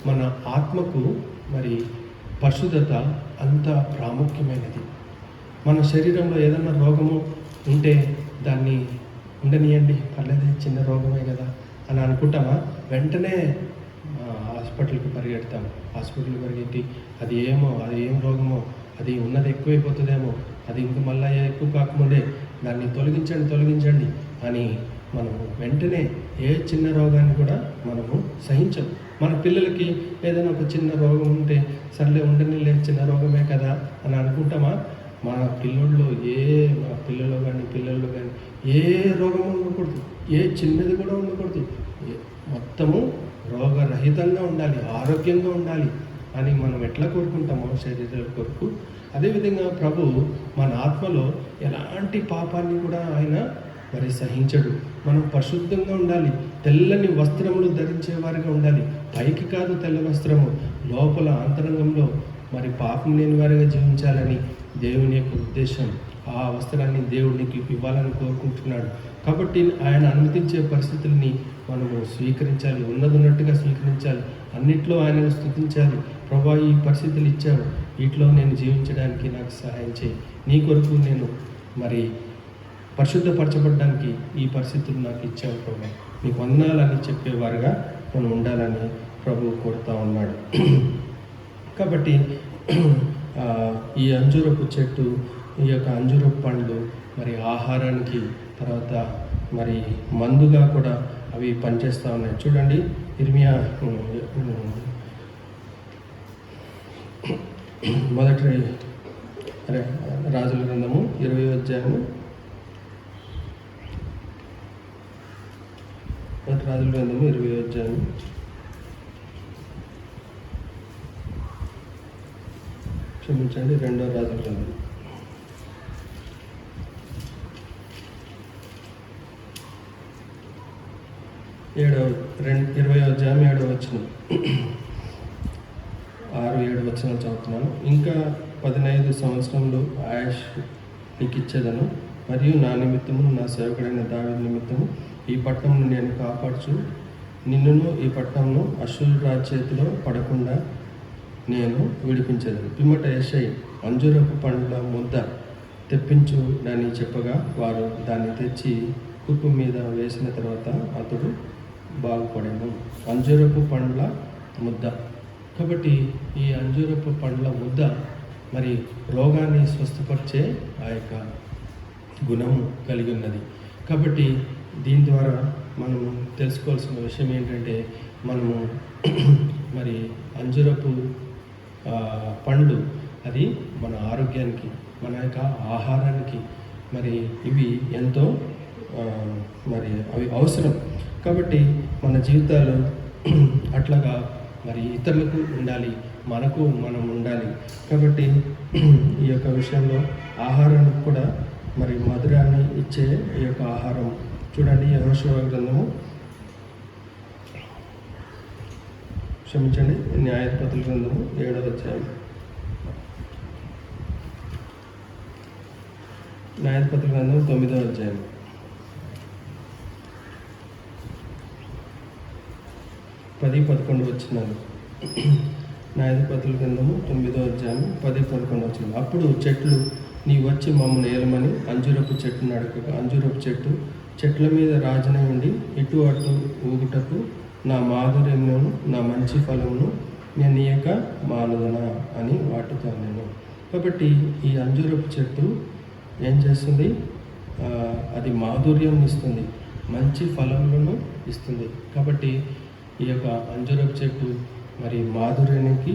మన ఆత్మకు మరి పరిశుద్ధత అంత ప్రాముఖ్యమైనది. మన శరీరంలో ఏదైనా రోగము ఉంటే దాన్ని ఉండనియండి, పర్లేదే, చిన్న రోగమే కదా అని అనుకుంటామా? వెంటనే హాస్పిటల్కి పరిగెడతాం. హాస్పిటల్కి పరిగెట్టి అది ఏం రోగమో, అది ఉన్నది ఎక్కువైపోతుందేమో, అది ఇంక మళ్ళీ ఎక్కువ కాకముందే దాన్ని తొలగించండి అని మనము వెంటనే ఏ చిన్న రోగాన్ని కూడా మనము సహించం. మన పిల్లలకి ఏదైనా ఒక చిన్న రోగం ఉంటే సర్లే ఉండనిలే, చిన్న రోగమే కదా అని అనుకుంటామా? మన పిల్లల్లో కానీ ఏ రోగం ఉండకూడదు, ఏ చిన్నది కూడా ఉండకూడదు. మొత్తము రోగరహితంగా ఉండాలి, ఆరోగ్యంగా ఉండాలి అని మనం ఎట్లా కోరుకుంటామో శరీరాల కొరకు, అదేవిధంగా ప్రభు మన ఆత్మలో ఎలాంటి పాపాన్ని కూడా ఆయన మరి సహించడు. మనం పరిశుద్ధంగా ఉండాలి, తెల్లని వస్త్రములు ధరించేవారిగా ఉండాలి. పైకి కాదు తెల్ల వస్త్రము, లోపల అంతరంగంలో మరి పాపం లేని వారిగా జీవించాలని దేవుని యొక్క ఉద్దేశం. ఆ వస్త్రాన్ని దేవుడికి ఇవ్వాలని కోరుకుంటున్నాడు. కాబట్టి ఆయన అనుమతించే పరిస్థితుల్ని మనము స్వీకరించాలి, ఉన్నట్టుగా స్వీకరించాలి, అన్నిట్లో ఆయనను స్తుతించాలి. ప్రభా, ఈ పరిస్థితులు ఇచ్చావు, వీటిలో నేను జీవించడానికి నాకు సహాయం చేయి, నీ కొరకు నేను మరి పరిశుద్ధపరచబడడానికి ఈ పరిస్థితులు నాకు ఇచ్చావు ప్రభా, నీకు వందనాలని చెప్పేవారుగా మనం ఉండాలని ప్రభువు కోరుతా ఉన్నాడు. కాబట్టి ఈ అంజూరపు చెట్టు, ఈ యొక్క అంజూరపు పండ్లు మరి ఆహారానికి, తర్వాత మరి మందుగా కూడా అవి పనిచేస్తూ ఉన్నాయి. చూడండి, ఇర్మియా మొదటి రాజుల గ్రంథము 20వ అధ్యాయము, మొదటి రాజుల గ్రంథము 20వ అధ్యాయం క్షమించండి 2వ రాజుల గ్రంథం 20వ అధ్యాయం 7వ వచనం, 6-7 వచనాలు చదువుతున్నాను. ఇంకా 15 సంవత్సరములు ఆయుష్ నీకు ఇచ్చేదను, మరియు నా నిమిత్తము, నా సేవకుడైన దావీదు నిమిత్తము ఈ పట్టణమును నేను కాపాడుచు, నిన్నును ఈ పట్టణమును అశ్షూరు రాజు చేతిలో పడకుండా నేను విడిపించేదను. పిమ్మట యెషయి అంజూరపు పండ్ల ముద్ద తెప్పించు అని చెప్పగా వారు దాన్ని తెచ్చి కుప్పు మీద వేసిన తర్వాత అతడు బాగుపడాను. అంజూరపు పండ్ల ముద్ద. కాబట్టి ఈ అంజూరపు పండ్ల ముద్ద మరి రోగాన్ని స్వస్థపరిచే ఆ యొక్క గుణము కలిగి ఉన్నది. కాబట్టి దీని ద్వారా మనము తెలుసుకోవాల్సిన విషయం ఏంటంటే, మనము మరి అంజూరపు పండ్లు అది మన ఆరోగ్యానికి, మన యొక్క ఆహారానికి మరి ఇవి ఎంతో మరి అవి అవసరం. కాబట్టి మన జీవితాలు అట్లాగా మరి ఇతరులకు ఉండాలి, మనకు మనం ఉండాలి. కాబట్టి ఈ యొక్క విషయంలో ఆహారానికి కూడా మరి మధురాన్ని ఇచ్చే ఈ యొక్క ఆహారం. చూడండి, యెహోషువ గ్రంథము, క్షమించండి, న్యాయాధిపతుల గ్రంథము 7వ అధ్యాయం, న్యాయాధిపతుల గ్రంథం 9వ అధ్యాయం 10-11 వచనాలు. న్యాయాధిపతుల గ్రంథము 9వ అధ్యాయం 10-11 వచనాలు. అప్పుడు చెట్లు నీ వచ్చి మమ్మల్ని ఏలమని అంజూరపు చెట్టు నడకగా, అంజూరపు చెట్ల మీద రాజనై ఉండి ఇటు అటు ఊగుటకు నా మాధుర్యమును, నా మంచి ఫలమును నేను ఇక మానుదనా అని వాటితో నేను. కాబట్టి ఈ అంజూరపు చెట్టు ఏం చేస్తుంది? అది మాధుర్యం ఇస్తుంది, మంచి ఫలములను ఇస్తుంది. కాబట్టి ఈ యొక్క అంజూరపు చెట్టు మరి మాధుర్యానికి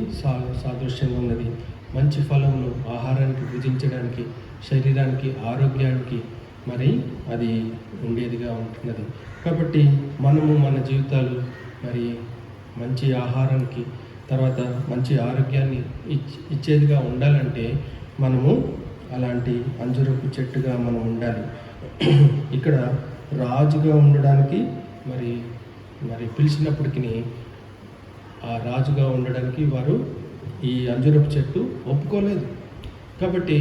సాదృశ్యంగా ఉన్నది. మంచి ఫలములు ఆహారానికి భుజించడానికి, శరీరానికి ఆరోగ్యానికి మరి అది ఉండేదిగా ఉంటున్నది. కాబట్టి మనము మన జీవితాలు మరి మంచి ఆహారానికి, తర్వాత మంచి ఆరోగ్యాన్ని ఇచ్చేదిగా ఉండాలంటే మనము అలాంటి అంజూరపు చెట్టుగా మనం ఉండాలి. ఇక్కడ రాజుగా ఉండడానికి మరి పిలిచినప్పటికీ ఆ రాజుగా ఉండడానికి వారు ఈ అంజూరపు చెట్టు ఒప్పుకోలేదు. కాబట్టి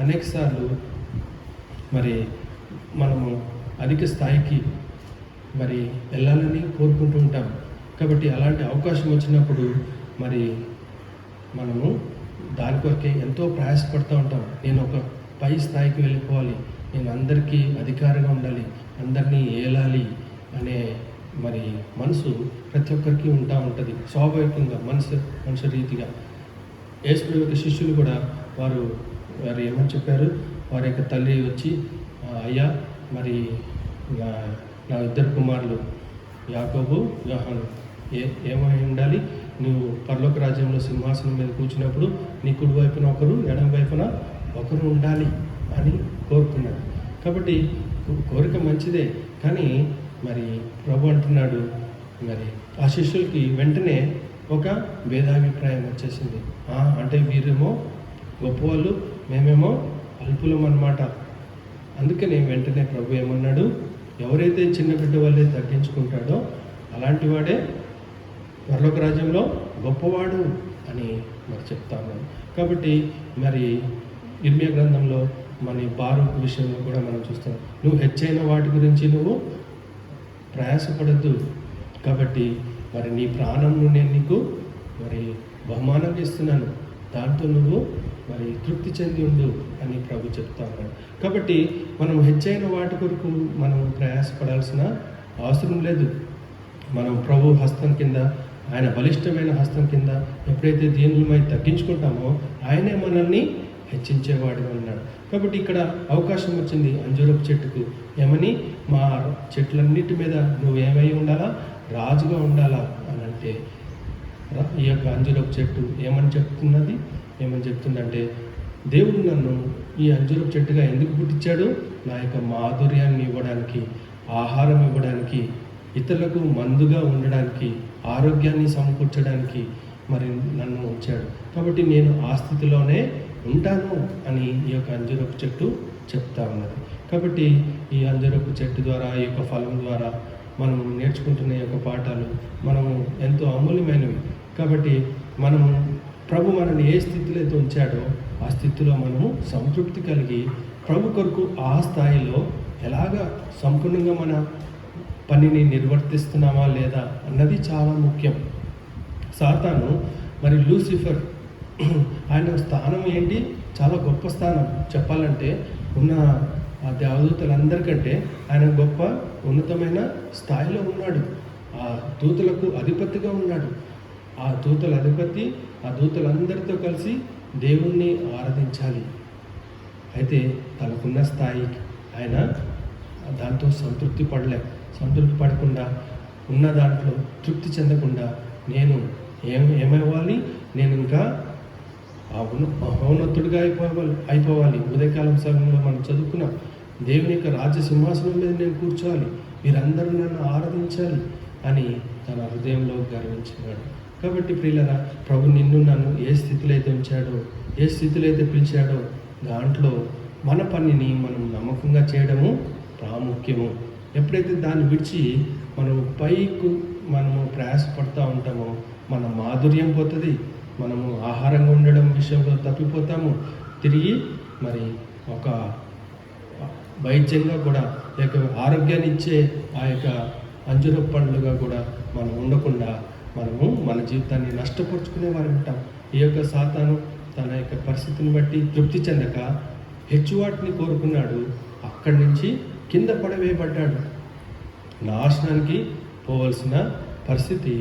అనేకసార్లు మరి మనము అధిక స్థాయికి మరి వెళ్ళాలని కోరుకుంటూ ఉంటాం. కాబట్టి అలాంటి అవకాశం వచ్చినప్పుడు మరి మనము దాని కొరకే ఎంతో ప్రయాసపడుతూ ఉంటాం. నేను ఒక పై స్థాయికి వెళ్ళిపోవాలి, నేను అందరికీ అధికారంగా ఉండాలి, అందరినీ ఏలాలి అనే మరి మనసు ప్రతి ఒక్కరికి ఉంటుంది స్వాభావికంగా, మనుషు రీతిగా. యేసు యొక్క శిష్యులు కూడా వారు ఏమని చెప్పారు? వారి యొక్క తల్లి వచ్చి, అయ్యా మరి నా 2 కుమారులు యాకోబు, యోహాను ఏమై ఉండాలి? నువ్వు పరలోక రాజ్యంలో సింహాసనం మీద కూర్చున్నప్పుడు నీ కుడి వైపున ఒకరు, ఎడమ వైపున ఒకరు ఉండాలి అని కోరుకున్నాడు. కాబట్టి కోరిక మంచిదే, కానీ మరి ప్రభు అంటున్నాడు, మరి ఆ శిష్యులకి వెంటనే ఒక భేదాభిప్రాయం వచ్చేసింది. అంటే వీరేమో గొప్పవాళ్ళు, మేమేమో అల్పులం అన్నమాట. అందుకని వెంటనే ప్రభు ఏమన్నాడు? ఎవరైతే చిన్న బిడ్డ వల్లే తగ్గించుకుంటాడో అలాంటి వాడే పరలోక రాజ్యంలో గొప్పవాడు అని మరి చెప్తా ఉన్నాను. కాబట్టి మరి ఇర్మియా గ్రంథంలో మన బారూకు విషయంలో కూడా మనం చూస్తాం. నువ్వు హెచ్చైన వాటి గురించి నువ్వు ప్రయాసపడద్దు, కాబట్టి మరి నీ ప్రాణంను నేను నీకు మరి బహుమానంగా ఇస్తున్నాను, దాంతో నువ్వు మరి తృప్తి చెంది ఉండు అని ప్రభు చెప్తా ఉన్నాడు. కాబట్టి మనం హెచ్చైన వాటి కొరకు మనం ప్రయాసపడాల్సిన అవసరం లేదు. మనం ప్రభు హస్తం కింద, ఆయన బలిష్టమైన హస్తం కింద ఎప్పుడైతే దీనులమై తగ్గించుకుంటామో ఆయనే మనల్ని హెచ్చించేవాడిగా ఉన్నాడు. కాబట్టి ఇక్కడ అవకాశం వచ్చింది అంజూరపు చెట్టుకు. ఏమని? మా చెట్లన్నిటి మీద నువ్వు ఏమై ఉండాలా? రాజుగా ఉండాలా అని అంటే ఈ యొక్క అంజూరపు చెట్టు ఏమని చెప్తుందంటే, దేవుడు నన్ను ఈ అంజూరపు చెట్టుగా ఎందుకు పుట్టించాడు? నా యొక్క మాధుర్యాన్ని ఇవ్వడానికి, ఆహారం ఇవ్వడానికి, ఇతరులకు మందుగా ఉండడానికి, ఆరోగ్యాన్ని సమకూర్చడానికి మరి నన్ను ఉంచాడు. కాబట్టి నేను ఆ స్థితిలోనే ఉంటాను అని ఈ యొక్క అంజూరపు చెట్టు చెప్తా ఉన్నది. కాబట్టి ఈ అంజూరపు చెట్టు ద్వారా, ఈ యొక్క ఫలం ద్వారా మనం నేర్చుకుంటున్న ఈ యొక్క పాఠాలు మనము ఎంతో అమూల్యమైనవి. కాబట్టి మనము ప్రభు మనల్ని ఏ స్థితిలో అయితే ఉంచాడో ఆ స్థితిలో మనము సంతృప్తి కలిగి ప్రభు కొరకు ఆ స్థాయిలో ఎలాగా సంపూర్ణంగా మన పనిని నిర్వర్తిస్తున్నామా లేదా అన్నది చాలా ముఖ్యం. సాతాను మరి లూసిఫర్, ఆయన స్థానం ఏంటి? చాలా గొప్ప స్థానం. చెప్పాలంటే ఉన్న ఆ దేవదూతలందరికంటే ఆయన గొప్ప ఉన్నతమైన స్థాయిలో ఉన్నాడు. ఆ దూతలకు అధిపతిగా ఉన్నాడు. ఆ దూతల అధిపతి ఆ దూతలందరితో కలిసి దేవుణ్ణి ఆరాధించాలి. అయితే తనకున్న స్థాయికి ఆయన దాంతో సంతృప్తి పడకుండా ఉన్న దాంట్లో తృప్తి చెందకుండా నేను ఏమవ్వాలి? నేను ఇంకా మహోన్నతుడిగా అయిపోవాలి. ఉదయకాలం సమయంలో మనం చదువుకున్నాం, దేవుని యొక్క రాజ్య సింహాసనం మీద నేను కూర్చోవాలి, మీరందరూ నన్ను ఆరాధించాలి అని తన హృదయంలో గర్వించినాడు. కాబట్టి ప్రియులారా, ప్రభు నిన్ను నన్ను ఏ స్థితిలో అయితే ఉంచాడో, ఏ స్థితిలో అయితే పిలిచాడో దాంట్లో మన పనిని మనం నమ్మకంగా చేయడము ప్రాముఖ్యము. ఎప్పుడైతే దాన్ని విడిచి మనం పైకి మనము ప్రయాసపడుతూ ఉంటామో మన మాధుర్యం పోతుంది, మనము ఆహారంగా ఉండడం విషయంలో తప్పిపోతాము. తిరిగి మరి ఒక వైద్యంగా కూడా లేక ఆరోగ్యాన్ని ఇచ్చే ఆ యొక్క అంజూరపు పండ్లుగా కూడా మనం ఉండకుండా మనము మన జీవితాన్ని నష్టపరుచుకునే వారు ఉంటాం. ఈ యొక్క సాతాను తన యొక్క పరిస్థితిని బట్టి తృప్తి చెందక హెచ్చువాటిని కోరుకున్నాడు. అక్కడి నుంచి కింద పడవేయబడ్డాడు, నాశనానికి పోవలసిన పరిస్థితి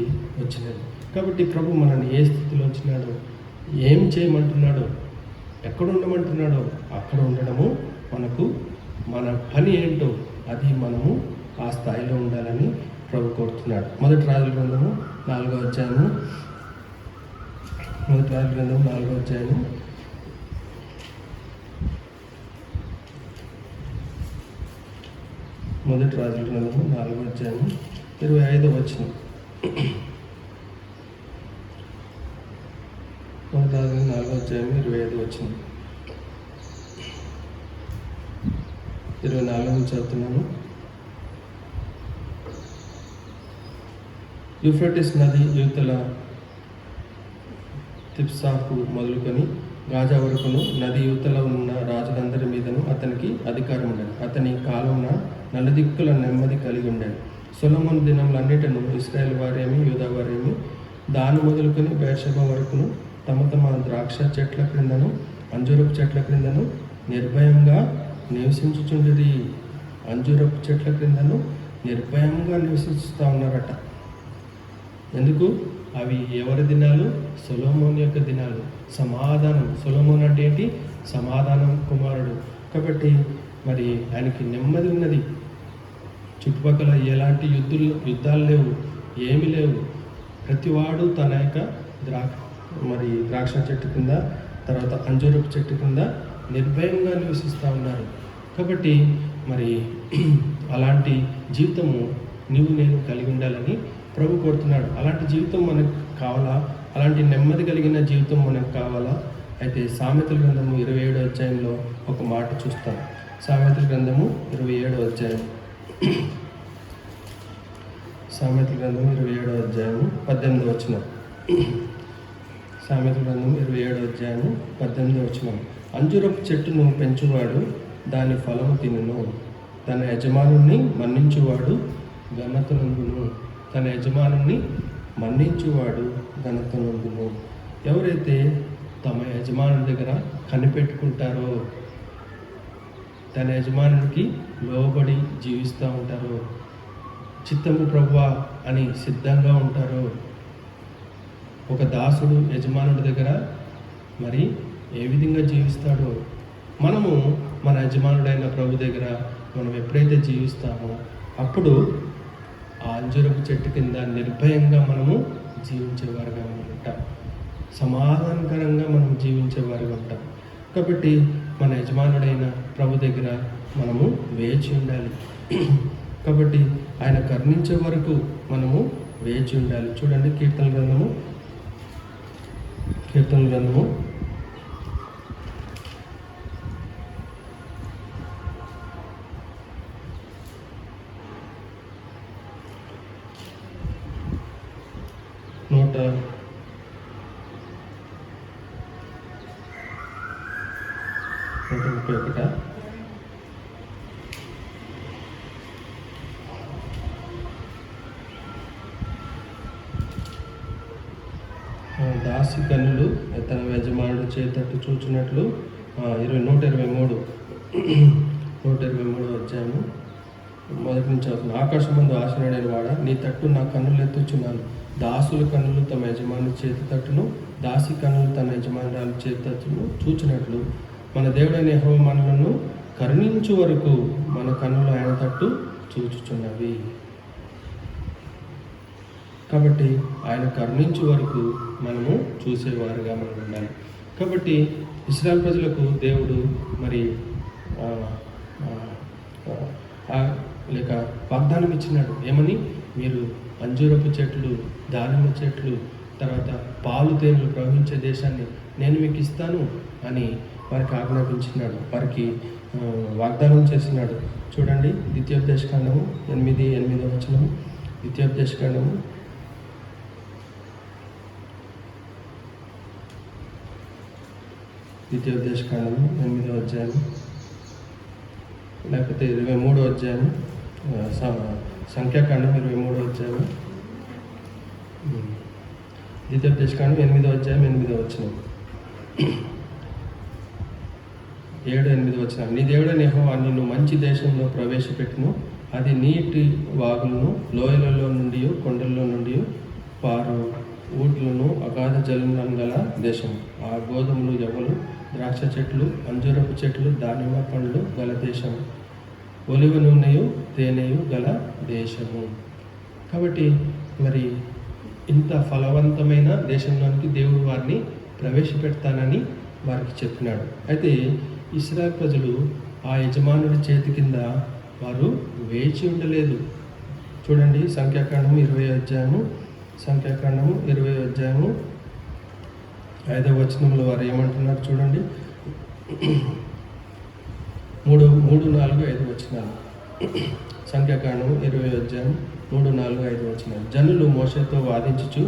వచ్చినది. కాబట్టి ప్రభు మనల్ని ఏ స్థితిలో వచ్చినాడో, ఏం చేయమంటున్నాడో, ఎక్కడ ఉండమంటున్నాడో అక్కడ ఉండడము మనకు, మన పని ఏంటో అది మనము ఆ స్థాయిలో ఉండాలని ప్రభు కోరుతున్నాడు. మొదటి రాజుల గ్రంథము 4వ అధ్యాయము, మొదటి రాజుల గ్రంథము 4వ అధ్యాయము మొదటి రాజుల గ్రంథము 4వ అధ్యాయము 25వ వచనం. మొదటి రాజుల 4వ అధ్యాయం 25వ వచనం. 24 నుంచి చదువుతున్నాను. యూఫ్రటీస్ నది యువతల తిప్సాకు మొదలుకొని గాజా వరకును నది యువతల ఉన్న రాజులందరి మీదను అతనికి అధికారం ఉండేది. అతని కాలంన నలుదిక్కుల నెమ్మది కలిగి ఉండేది. సొలొమోను దినములన్నిటను ఇశ్రాయేలు వారేమి యూదా వారేమి దాని మొదలుకొని బెర్షెబా వరకును తమ తమ ద్రాక్ష చెట్ల క్రిందను అంజూరపు చెట్ల క్రిందను నిర్భయంగా నివసించుచుండేది. అంజూరపు చెట్ల క్రిందను నిర్భయంగా నివసిస్తూ ఉన్నారట. ఎందుకు? అవి ఎవరి దినాలు? సొలొమోను యొక్క దినాలు. సమాధానం. సొలొమోను అంటే ఏంటి? సమాధానం కుమారుడు. కాబట్టి మరి ఆయనకి నెమ్మది ఉన్నది. చుట్టుపక్కల ఎలాంటి యుద్ధాలు లేవు, ఏమీ లేవు. ప్రతివాడు తన యొక్క ద్రాక్ష చెట్టు కింద, తర్వాత అంజూరపు చెట్టు కింద నిర్భయంగా నివసిస్తూ ఉన్నారు. కాబట్టి మరి అలాంటి జీవితము నీవు నేను కలిగి ఉండాలని ప్రభు కోరుతున్నాడు. అలాంటి జీవితం మనకు కావాలా? అలాంటి నెమ్మది కలిగిన జీవితం మనకు కావాలా? అయితే సామెతల గ్రంథము 27వ అధ్యాయంలో ఒక మాట చూస్తాం. సామెతల గ్రంథము 27వ అధ్యాయం, సామెతల గ్రంథము 27వ అధ్యాయము 18వ వచనం. సామెతల గ్రంథము 27వ అధ్యాయము 18వ వచనం. అంజూరపు చెట్టును పెంచువాడు దాని ఫలము తినును, తన యజమానుని మన్నించువాడు ఘనత నొందును. తన యజమానుని మన్నించువాడు ఘనత నొందును. ఎవరైతే తమ యజమానుని దగ్గర కనిపెట్టుకుంటారో, తన యజమానునికి లోబడి జీవిస్తూ ఉంటారో, చిత్తము ప్రభువా అని సిద్ధంగా ఉంటారో, ఒక దాసుడు యజమానుడి దగ్గర మరి ఏ విధంగా జీవిస్తాడో, మనము మన యజమానుడైన ప్రభు దగ్గర మనం ఎప్పుడైతే జీవిస్తామో అప్పుడు ఆ అంజూరపు చెట్టు కింద నిర్భయంగా మనము జీవించేవారుగా ఉంటాం. సమాధానకరంగా మనం జీవించేవారుగా ఉంటాం. కాబట్టి మన యజమానుడైన ప్రభు దగ్గర మనము వేచి ఉండాలి. కాబట్టి ఆయన కరుణించే వరకు మనము వేచి ఉండాలి. చూడండి, కీర్తన గ్రంథము 131. దాసి కన్నులు తన యజమానుడు చేతట్టు చూచినట్లు 123 అధ్యాయము మొదటి నుంచి అవుతుంది. ఆకాశమందు ఆశీనుడైన వాడ, నీ తట్టు నా కన్నులు ఎత్తుచున్నాను. దాసుల కన్నులు తమ యజమాని చేతి తట్టును, దాసి కన్నులు తన యజమానురాలు చేతి తట్టును చూచినట్లు మన దేవుడైన యెహోవా మనలను కరుణించు వరకు మన కన్నులు ఆయన తట్టు చూచుచున్నవి. కాబట్టి ఆయన కరుణించే వరకు మనము చూసేవారుగా మనం ఉండాలి. కాబట్టి ఇశ్రాయేలు ప్రజలకు దేవుడు మరి లేక వాగ్దానం ఇచ్చినాడు. ఏమని? మీరు అంజూరపు చెట్లు, దానిమ్మ చెట్లు, తర్వాత పాలు తేనెలు ప్రవహించే దేశాన్ని నేను మీకు ఇస్తాను అని వారికి ఆజ్ఞాపించినాడు, వారికి వాగ్దానం చేసినాడు. చూడండి, ద్వితీయోపదేశకాండము 8:8 వచనం. ద్వితీయోపదేశకాండము 8వ అధ్యాయం, లేకపోతే 23వ అధ్యాయం, సంఖ్యాకాండం 23వ అధ్యాయం, ద్వితీయోపదేశకాండం 8వ అధ్యాయం 8వ వచనం, 7-8 వచనం. నీ దేవుడైన యెహోవా నిన్ను మంచి దేశంలో ప్రవేశపెట్టును, అది నీటి వాగులను లోయలలో నుండి కొండల్లో నుండి పారు ఊట్లను అగాధ జలం గల దేశం. ఆ గోధుమలు ఎవలు, ద్రాక్ష చెట్లు, అంజూరపు చెట్లు, దానిమ్మ పండ్లు గల దేశం, ఒలివ నూనెయు తేనెయు గల దేశము. కాబట్టి మరి ఇంత ఫలవంతమైన దేశంలోనికి దేవుడు వారిని ప్రవేశపెడతానని వారికి చెప్పినాడు. అయితే ఇశ్రాయేలు ప్రజలు ఆ యజమానుడి చేతి కింద వారు వేచి ఉండలేదు. చూడండి, సంఖ్యాకాండము 20 అధ్యాయము 5వ వచనంలో వారు ఏమంటున్నారు చూడండి. 3, 4, 5 వచనాలు. సంఖ్యాకాండము 20 అధ్యాయం 3, 4, 5 వచనాలు. జనులు మోషేతో వాదించుచు,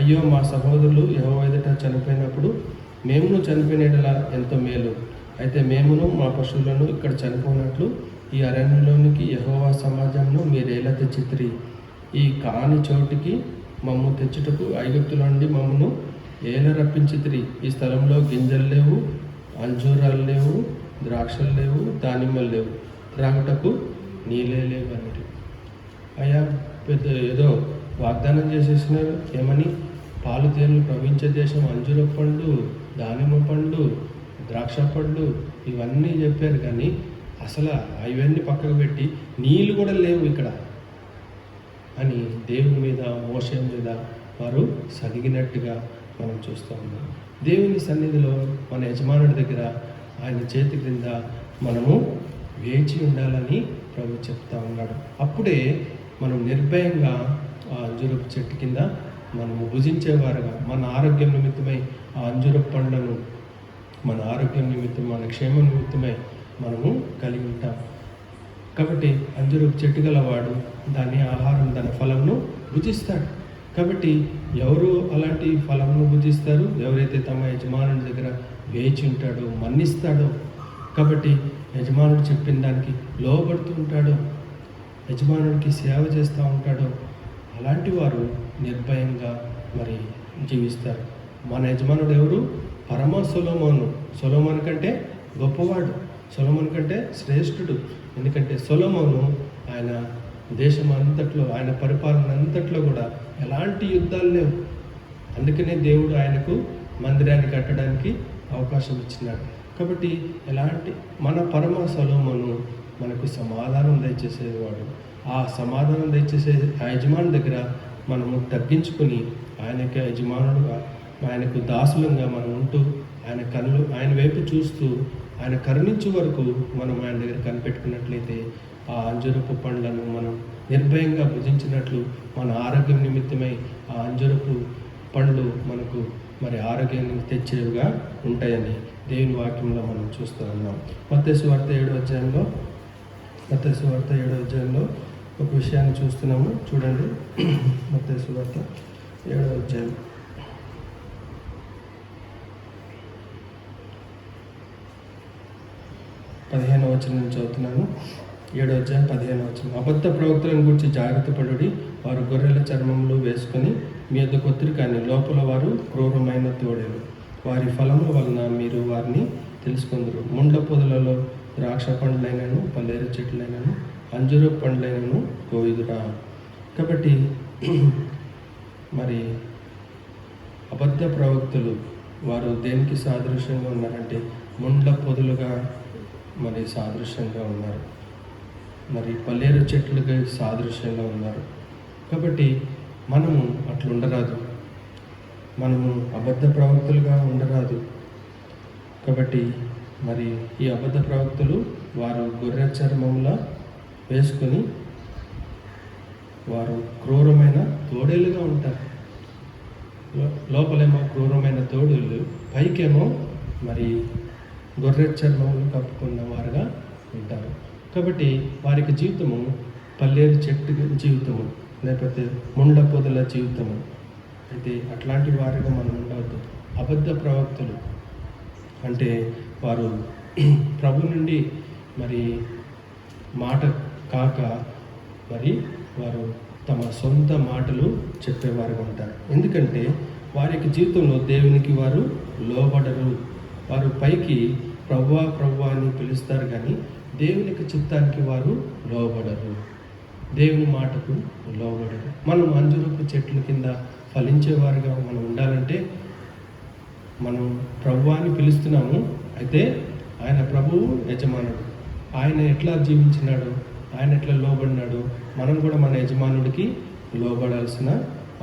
అయ్యో, మా సహోదరులు యెహోవా ఎదుట చనిపోయినప్పుడు మేమును చనిపోయినలా ఎంతో మేలు. అయితే మేమును మా పశువులను ఇక్కడ చనిపోయినట్లు ఈ అరణ్యంలోనికి యెహోవా సమాజంను మీరేలా తెచ్చితిరి? ఈ కాని చోటికి మమ్ము తెచ్చుటకు ఐగుప్తుల నుండి మమ్మను ఏల రప్పించితిరి? ఈ స్థలంలో గింజలు లేవు, అంజూరాలు లేవు, ద్రాక్షలు లేవు, దానిమ్మలు లేవు, త్రాగుటకు నీళ్ళే లేవు అన్నది. అయ్యా, పెద్ద ఏదో వాగ్దానం చేసేసినారు. ఏమని? పాలు తేనెలు ప్రవహించే దేశం, అంజూర పండు, దానిమ్మ పండు, ద్రాక్ష పండు, ఇవన్నీ చెప్పారు. కానీ అసలు ఇవన్నీ పక్కకు పెట్టి నీళ్ళు కూడా లేవు ఇక్కడ అని దేవుని మీద, మోషే మీద వారు సదిగినట్టుగా మనం చూస్తూ ఉన్నాం. దేవుని సన్నిధిలో మన యజమానుడి దగ్గర ఆయన చేతి క్రింద మనము వేచి ఉండాలని ప్రభు చెప్తా ఉన్నాడు. అప్పుడే మనం నిర్భయంగా ఆ అంజూరపు చెట్టు కింద మనము భుజించేవారుగా, మన ఆరోగ్యం నిమిత్తమై ఆ అంజూరపు పండ్లను, మన ఆరోగ్యం నిమిత్తం, మన క్షేమం నిమిత్తమై మనము కలిగి ఉంటాం. కాబట్టి అంజూరపు చెట్టు గలవాడు దాని ఆహారం, దాని ఫలంను భుజిస్తాడు. కాబట్టి ఎవరు అలాంటి ఫలంను భుజిస్తారు? ఎవరైతే తమ యజమానుడి దగ్గర వేచి ఉంటాడో, మన్నిస్తాడో. కాబట్టి యజమానుడు చెప్పిన దానికి లోబడుతూ ఉంటాడో, యజమానుడికి సేవ చేస్తూ ఉంటాడో, అలాంటి వారు నిర్భయంగా మరి జీవిస్తారు. మన యజమానుడు ఎవరు? పరమ సొలొమోను. సొలొమోను కంటే గొప్పవాడు, సొలొమోను కంటే శ్రేష్ఠుడు. ఎందుకంటే సొలొమోను ఆయన దేశం అంతట్లో, ఆయన పరిపాలన అంతట్లో కూడా ఎలాంటి యుద్ధాలు లేవు. అందుకనే దేవుడు ఆయనకు మందిరాన్ని కట్టడానికి అవకాశం ఇచ్చినాడు. కాబట్టి ఎలాంటి మన పరమ సొలొమోను మనకు సమాధానం దయచేసేవాడు. ఆ సమాధానం దయచేసే ఆ యజమాని దగ్గర మనము తగ్గించుకొని ఆయనకి యజమానుడుగా, ఆయనకు దాసులంగా మనం ఉంటూ, ఆయన వైపు చూస్తూ ఆయన కరుణించే వరకు మనం ఆయన దగ్గర కనిపెట్టుకున్నట్లయితే ఆ అంజూరపు పండ్లను మనం నిర్భయంగా భుజించినట్లు మన ఆరోగ్యం నిమిత్తమై ఆ అంజూరపు పండ్లు మనకు మరి ఆరోగ్యాన్ని తెచ్చేవిగా ఉంటాయని దేవుని వాక్యంలో మనం చూస్తూ ఉన్నాం. మత్తయి సువార్త 7వ అధ్యాయంలో ఒక విషయాన్ని చూస్తున్నాము. చూడండి, మత్తయి సువార్త 7వ అధ్యాయం 15వ వచనం నుంచి చదువుతున్నాను. 7వ అధ్యాయం 15వ వచనం. అబద్ధ ప్రవక్తలను గురించి జాగ్రత్త పడుడి. వారు గొర్రెల చర్మములు వేసుకొని మీ యొద్ద కొత్తిరి, కానీ లోపల వారు క్రూరమైన తోడేలు. వారి ఫలముల వలన మీరు వారిని తెలుసుకుందరు. ముండ్ల పొదలలో ద్రాక్ష పండ్లైనను, పల్లేరు చెట్లైనను, అంజూర పండ్లైనను కోయుదురా. కాబట్టి మరి అబద్ధ ప్రవక్తలు వారు దేనికి సాదృశ్యంగా ఉన్నారంటే ముండ్ల పొదలుగా మరి సాదృశ్యంగా ఉన్నారు, మరి పల్లేరు చెట్లుగా సాదృశ్యంగా ఉన్నారు. కాబట్టి మనము అట్లా ఉండరాదు, మనము అబద్ధ ప్రవక్తలుగా ఉండరాదు. కాబట్టి మరి ఈ అబద్ధ ప్రవక్తలు వారు గొర్రె చర్మములా వేసుకొని వారు క్రూరమైన తోడేలుగా ఉంటారు. లోపలేమో క్రూరమైన తోడేళ్ళు, పైకేమో మరి గొర్రె చర్మములు కప్పుకున్న వారుగా ఉంటారు. కాబట్టి వారికి జీవితము పల్లేరు చెట్టు జీవితము, లేకపోతే ముండ్ల పొదల జీవితము. అయితే అట్లాంటి వారిగా మనం ఉండవద్దు. అబద్ధ ప్రవక్తలు అంటే వారు ప్రభు నుండి మరి మాట కాక మరి వారు తమ సొంత మాటలు చెప్పేవారుగా ఉంటారు. ఎందుకంటే వారికి జీవితంలో దేవునికి వారు లోబడరు. వారు పైకి ప్రభువా ప్రభువా అని పిలుస్తారు, కానీ దేవునికి చిత్తానికి వారు లోబడరు. దేవుని మాటకు లోబడరు. మనం అంజూరపు చెట్ల కింద ఫలించేవారుగా మనం ఉండాలంటే మనం ప్రభువాన్ని పిలుస్తున్నాము. అయితే ఆయన ప్రభువు యజమానుడు. ఆయన ఎట్లా జీవించినాడు, ఆయన ఎట్లా లోబడినాడు, మనం కూడా మన యజమానుడికి లోబడాల్సిన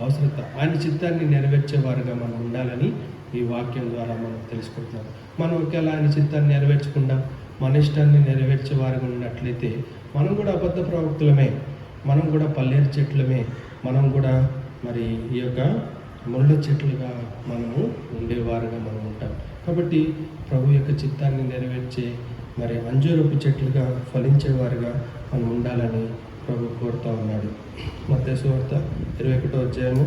అవసరత, ఆయన చిత్తాన్ని నెరవేర్చేవారుగా మనం ఉండాలని ఈ వాక్యం ద్వారా మనం తెలుసుకుంటున్నాం. మనం ఒకవేళ ఆయన చిత్తాన్ని నెరవేర్చకుండా మన ఇష్టాన్ని నెరవేర్చేవారుగా ఉన్నట్లయితే మనం కూడా అబద్ధ ప్రవక్తులమే, మనం కూడా పల్లేరు చెట్లమే, మనం కూడా మరి ఈ యొక్క ముళ్ళ చెట్లుగా మనము ఉండేవారుగా మనం ఉంటాం. కాబట్టి ప్రభు యొక్క చిత్తాన్ని నెరవేర్చే మరి అంజూరపు చెట్లుగా ఫలించేవారుగా మనం ఉండాలని ప్రభు కోరుతూ ఉన్నాడు. మత్తయి సువార్త 21వ అధ్యాయము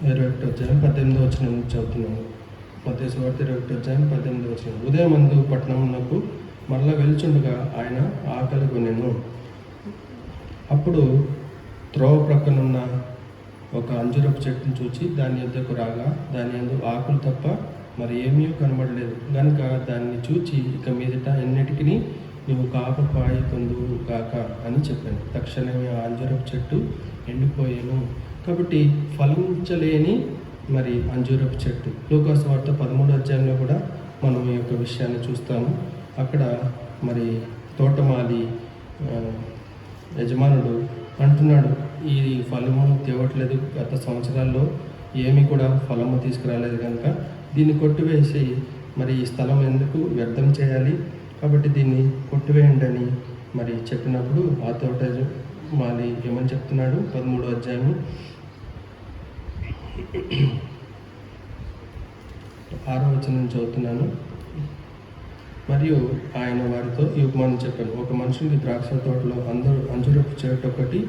21వ అధ్యాయం 18వ వచనం నుంచి చదువుతున్నాను. మత్తయి సువార్త 21వ అధ్యాయం 18వ వచనం. ఉదయమందు పట్టణమునకు మరలా వెలుచుండగా ఆయన ఆకలి కొనెను. అప్పుడు త్రోవ ప్రక్కనున్న ఒక అంజూరపు చెట్టును చూచి దాని యొద్దకు రాగా దాని యందు ఆకులు తప్ప మరి ఏమీ కనబడలేదు. కనుక దాన్ని చూచి ఇక మీదట ఎన్నిటికీ నువ్వు కాపకాయ పొందువు కాక అని చెప్పాను. తక్షణమే ఆ అంజూరపు చెట్టు ఎండిపోయాను. కాబట్టి ఫలించలేని మరి అంజూరపు చెట్టు. లూకాసు వార్త 13వ అధ్యాయంలో కూడా మనం ఈ యొక్క విషయాన్ని చూస్తాము. అక్కడ మరి తోటమాలి యజమానుడు అంటున్నాడు, ఈ ఫలము తేవట్లేదు, గత సంవత్సరాల్లో ఏమీ కూడా ఫలము తీసుకురాలేదు కనుక దీన్ని కొట్టివేసి మరి ఈ స్థలం ఎందుకు వ్యర్థం చేయాలి, కాబట్టి దీన్ని కొట్టివేయండి అని మరి చెప్పినప్పుడు ఆ తోటమాలి ఏమని చెప్తున్నాడు? 13వ అధ్యాయము 6వ వచనం చదువుతున్నాను. మరియు ఆయన వారితో ఈ ఉపమానం చెప్పాను. ఒక మనుషునికి ద్రాక్ష తోటలో అంజూరపు చెట్టు ఒకటి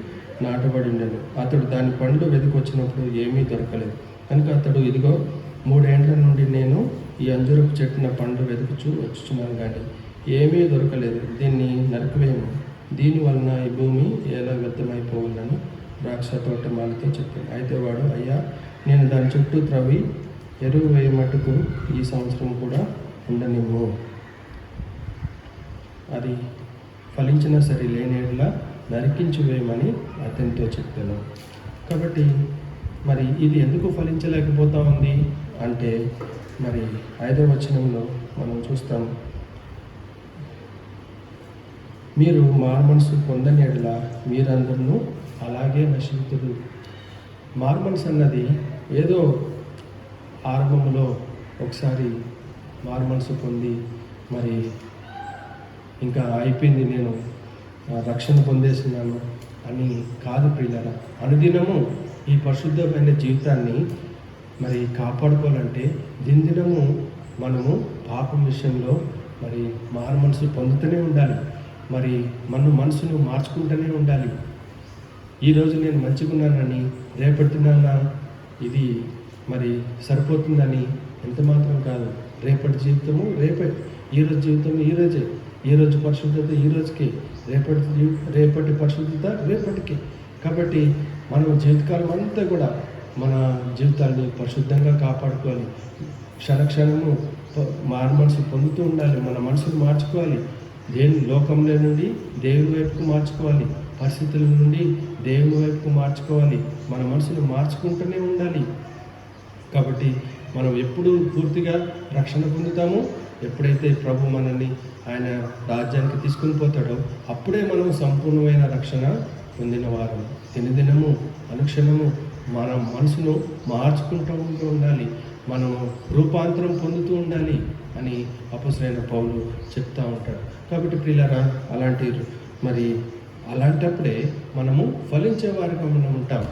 నాటబడి ఉండేది. అతడు దాని పండ్లు వెతికొచ్చినప్పుడు ఏమీ దొరకలేదు. కనుక అతడు, ఇదిగో 3 ఏండ్ల నుండి నేను ఈ అంజూరపు చెట్టున పండ్లు వచ్చుచున్నాను కానీ ఏమీ దొరకలేదు, దీన్ని నరికివేయము, దీని వలన ఈ భూమి ఎలా వ్యర్థమైపోవాలని ద్రాక్ష తోటమాలితో చెప్పాను. అయితే వాడు, అయ్యా, నేను దాని చుట్టూ త్రవ్వి ఎరువు వేయమట్టుకు ఈ సంవత్సరం కూడా ఉండనివ్వు, అది ఫలించినా సరే లేనేలా నరికించి వేయమని అతనితో చెప్పాను. కాబట్టి మరి ఇది ఎందుకు ఫలించలేకపోతా ఉంది అంటే మరి 5వ వచనంలో మనం చూస్తాం, మీరు మారుమనసు పొందని ఎడల మీరందరూ అలాగే నశింతురు. మారుమనసు అన్నది ఏదో ఆరంభంలో ఒకసారి మారుమనసు పొంది మరి ఇంకా అయిపోయింది, నేను రక్షణ పొందేసినాను అని కాదు ప్రియులారా. అనుదినము ఈ పరిశుద్ధమైన జీవితాన్ని మరి కాపాడుకోవాలంటే దినదినము మనము పాపం విషయంలో మరి మారు మనసు పొందుతూనే ఉండాలి. మరి మన మనసును మార్చుకుంటూనే ఉండాలి. ఈరోజు నేను మంచిగున్నానని రేపటినాన ఇది మరి సరిపోతుందని ఎంత మాత్రం కాదు. రేపటి జీవితము రేపే, ఈరోజు జీవితం ఈరోజే, ఈరోజు పరిశుద్ధత ఈరోజుకి, రేపటి పరిశుద్ధత రేపటికి. కాబట్టి మనం జీవితకాలం అంతా కూడా మన జీవితాన్ని పరిశుద్ధంగా కాపాడుకోవాలి. క్షణక్షణము మారు మనసు పొందుతూ ఉండాలి. మన మనసును మార్చుకోవాలి. లోకంలో నుండి దేవుని వైపుకు మార్చుకోవాలి, పరిస్థితుల నుండి దేవుని వైపుకు మార్చుకోవాలి. మన మనసును మార్చుకుంటూనే ఉండాలి. కాబట్టి మనం ఎప్పుడు పూర్తిగా రక్షణ పొందుతామో, ఎప్పుడైతే ప్రభు మనల్ని ఆయన రాజ్యానికి తీసుకుని పోతాడో అప్పుడే మనం సంపూర్ణమైన రక్షణ పొందిన వారు. దినదినము అనుక్షణము మన మనసును మార్చుకుంటూ ఉండాలి, మనం రూపాంతరం పొందుతూ ఉండాలి అని అపొస్తలుడైన పౌలు చెప్తూ ఉంటాడు. కాబట్టి ప్రియులారా, అలాంటప్పుడే మనము ఫలించేవారుగా మనం ఉంటాం.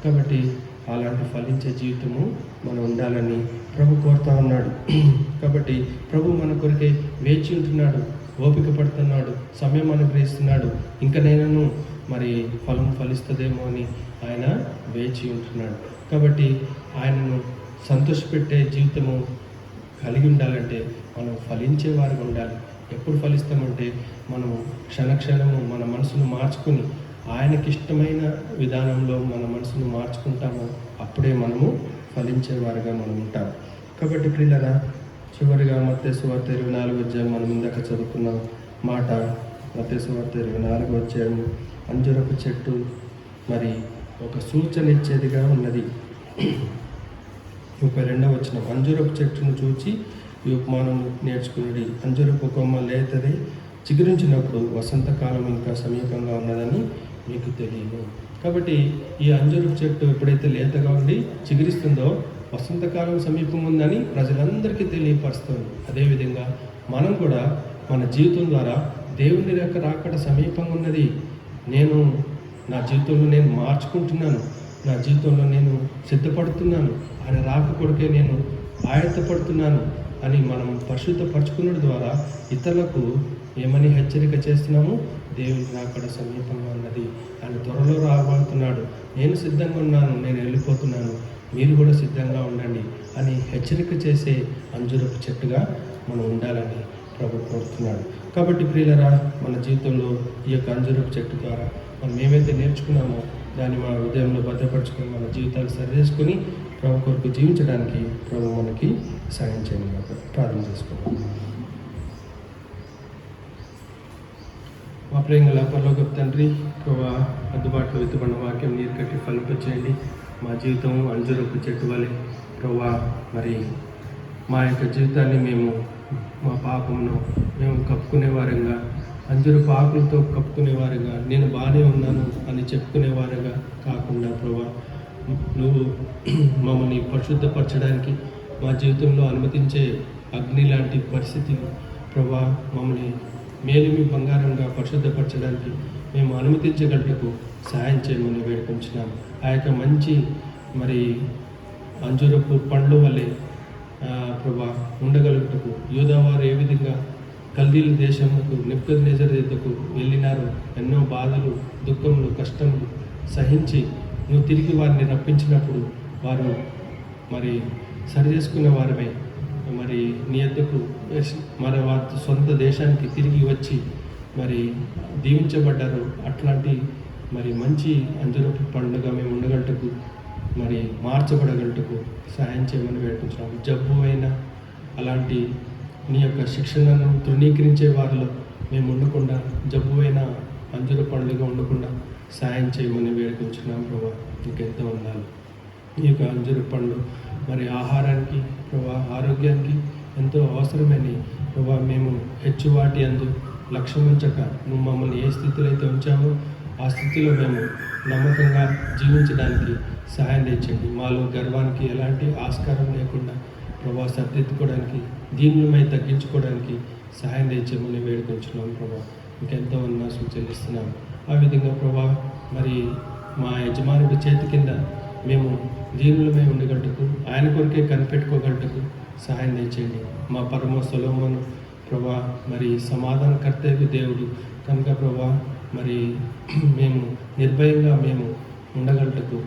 కాబట్టి అలాంటి ఫలించే జీవితము మనం ఉండాలని ప్రభు కోరుతూ ఉన్నాడు. కాబట్టి ప్రభు మన కొరకే వేచి ఉంటున్నాడు, ఓపిక పడుతున్నాడు, సమయం అనుగ్రహిస్తున్నాడు. ఇంకా నేను మరి ఫలం ఫలిస్తుందేమో అని ఆయన వేచి ఉంటున్నాడు. కాబట్టి ఆయనను సంతోషపెట్టే జీవితము కలిగి ఉండాలంటే మనం ఫలించేవారుగా ఉండాలి. ఎప్పుడు ఫలిస్తామంటే మనము క్షణక్షణము మన మనసును మార్చుకుని ఆయనకిష్టమైన విధానంలో మన మనసును మార్చుకుంటామో అప్పుడే మనము ఫలించేవారుగా మనం ఉంటాం. కాబట్టి ప్రియులారా, చివరిగా మత్తయి సువార్త 24వ అధ్యాయం మనం ఇందాక చదువుకున్న మాట. మత్తయి సువార్త 24వ అధ్యాయం అంజూరపు చెట్టు మరి ఒక సూచన ఇచ్చేదిగా ఉన్నది. 32వ వచనం, అంజూరపు చెట్టును చూచి ఈ ఉపమానం నేర్చుకునేది. అంజూరపు కొమ్మ లేతది, చిగురించినప్పుడు వసంతకాలం ఇంకా సమీపంగా ఉన్నదని మీకు తెలియదు. కాబట్టి ఈ అంజూరపు చెట్టు ఎప్పుడైతే లేతగా ఉండి చిగురిస్తుందో వసంతకాలం సమీపం ఉందని ప్రజలందరికీ తెలియపరుస్తుంది. అదేవిధంగా మనం కూడా మన జీవితం ద్వారా దేవుని యొక్క రాకడ సమీపంగా ఉన్నది, నా జీవితంలో నేను మార్చుకుంటున్నాను, నా జీవితంలో నేను సిద్ధపడుతున్నాను, ఆయన రాక కొడుకే నేను ఆయత్తపడుతున్నాను అని మనం పరిశుద్ధపరచుకున్నది ద్వారా ఇతరులకు ఏమని హెచ్చరిక చేస్తున్నాము? దేవుని రాకడ సమీపంగా ఉన్నది, ఆయన త్వరలో రాబోతున్నాడు, నేను సిద్ధంగా ఉన్నాను, నేను వెళ్ళిపోతున్నాను, మీరు కూడా సిద్ధంగా ఉండండి అని హెచ్చరిక చేసే అంజూరపు చెట్టుగా మనం ఉండాలని ప్రభు కోరుతున్నాడు. కాబట్టి ప్రియులరా, మన జీవితంలో ఈ యొక్క అంజూరపు చెట్టు ద్వారా మనం ఏమైతే నేర్చుకున్నామో దాన్ని మన హృదయంలో భద్రపరచుకొని మన జీవితాలు సరిచేసుకొని ప్రభు కొరకు జీవించడానికి ప్రభు మనకి సాయం చేయని ప్రార్థన చేసుకున్నాం. మా ప్రేమల పరలోకపు తండ్రి, ప్రభు అందుబాటులో విత్తబడిన వాక్యం నీరు కట్టి ఫలింపచేయండి. మా జీవితం అంజూరపు చెట్టు వలె ప్రభు, మరి మా యొక్క జీవితాన్ని మా పాపమును మేము కప్పుకునేవారుగా, అంజూరపు ఆకులతో కప్పుకునేవారుగా, నేను బాగానే ఉన్నాను అని చెప్పుకునేవారుగా కాకుండా ప్రభా, నువ్వు మమ్మల్ని పరిశుద్ధపరచడానికి మా జీవితంలో అనుమతించే అగ్ని లాంటి పరిస్థితిని ప్రభా, మమ్మల్ని మేలిమి బంగారంగా పరిశుద్ధపరచడానికి మేము అనుమతించగలటకు సహాయం చేయమని వేడుకొంచున్నాము. ఆ యొక్క మంచి మరి అంజూరపు పండ్ల వల్లే ప్రభా ఉండగలుగుటకు యూదావారు ఏ విధంగా కల్దీల దేశముకు నెబుకద్నెజరు దగ్గరకు వెళ్ళినారు, ఎన్నో బాధలు, దుఃఖములు, కష్టములు సహించి నువ్వు తిరిగి వారిని రప్పించినప్పుడు వారు మరి సరి చేసుకునే వారమే మరి నీ యొద్దకు మరి వారి సొంత దేశానికి తిరిగి వచ్చి మరి దీవించబడ్డారు. అట్లాంటి మరి మంచి అంజూరపు పండుగ మేము ఉండగలటకు, మరి మార్చబడగలటకు సహాయం చేయమని వేడుకుంటున్నాము. జబ్బు అయినా అలాంటి నీ యొక్క శిక్షణను తృణీకరించే వారిలో మేము ఉండకుండా, జబ్బు అయిన అంజూర పండుగ ఉండకుండా సహాయం చేయమని వేడుకుంటున్నాం. ప్రభా, నీకెంతో ఉండాలి. ఈ యొక్క అంజూర పండు మరి ఆహారానికి ప్రభా, ఆరోగ్యానికి ఎంతో అవసరమని ప్రభా, మేము హెచ్చువాటి అందు లక్ష్యం ఉంచక నువ్వు మమ్మల్ని ఏ స్థితిలో అయితే ఉంచామో ఆ స్థితిలో మేము నమ్మకంగా జీవించడానికి సహాయం తెచ్చండి. మాలో గర్వానికి ఎలాంటి ఆస్కారం లేకుండా ప్రభా, సర్దిద్దుకోవడానికి, దీనులమై తగ్గించుకోవడానికి సహాయం తెచ్చామని వేడుకొంచున్నాం. ప్రభా, ఇంకెంతో ఉన్నా చెల్లిస్తున్నాం. ఆ విధంగా ప్రభా, మరి మా యజమానుడి చేతి కింద మేము దీనులమై ఉండగలటకు, ఆయన కొరికే కనిపెట్టుకోగలటకు సహాయం తెచ్చేయండి. మా పరమ సొలొమోను ప్రభా, మరి సమాధానకర్తయ్య దేవుడు కనుక ప్రభా, మరి మేము నిర్భయంగా మేము ఉండగలటకు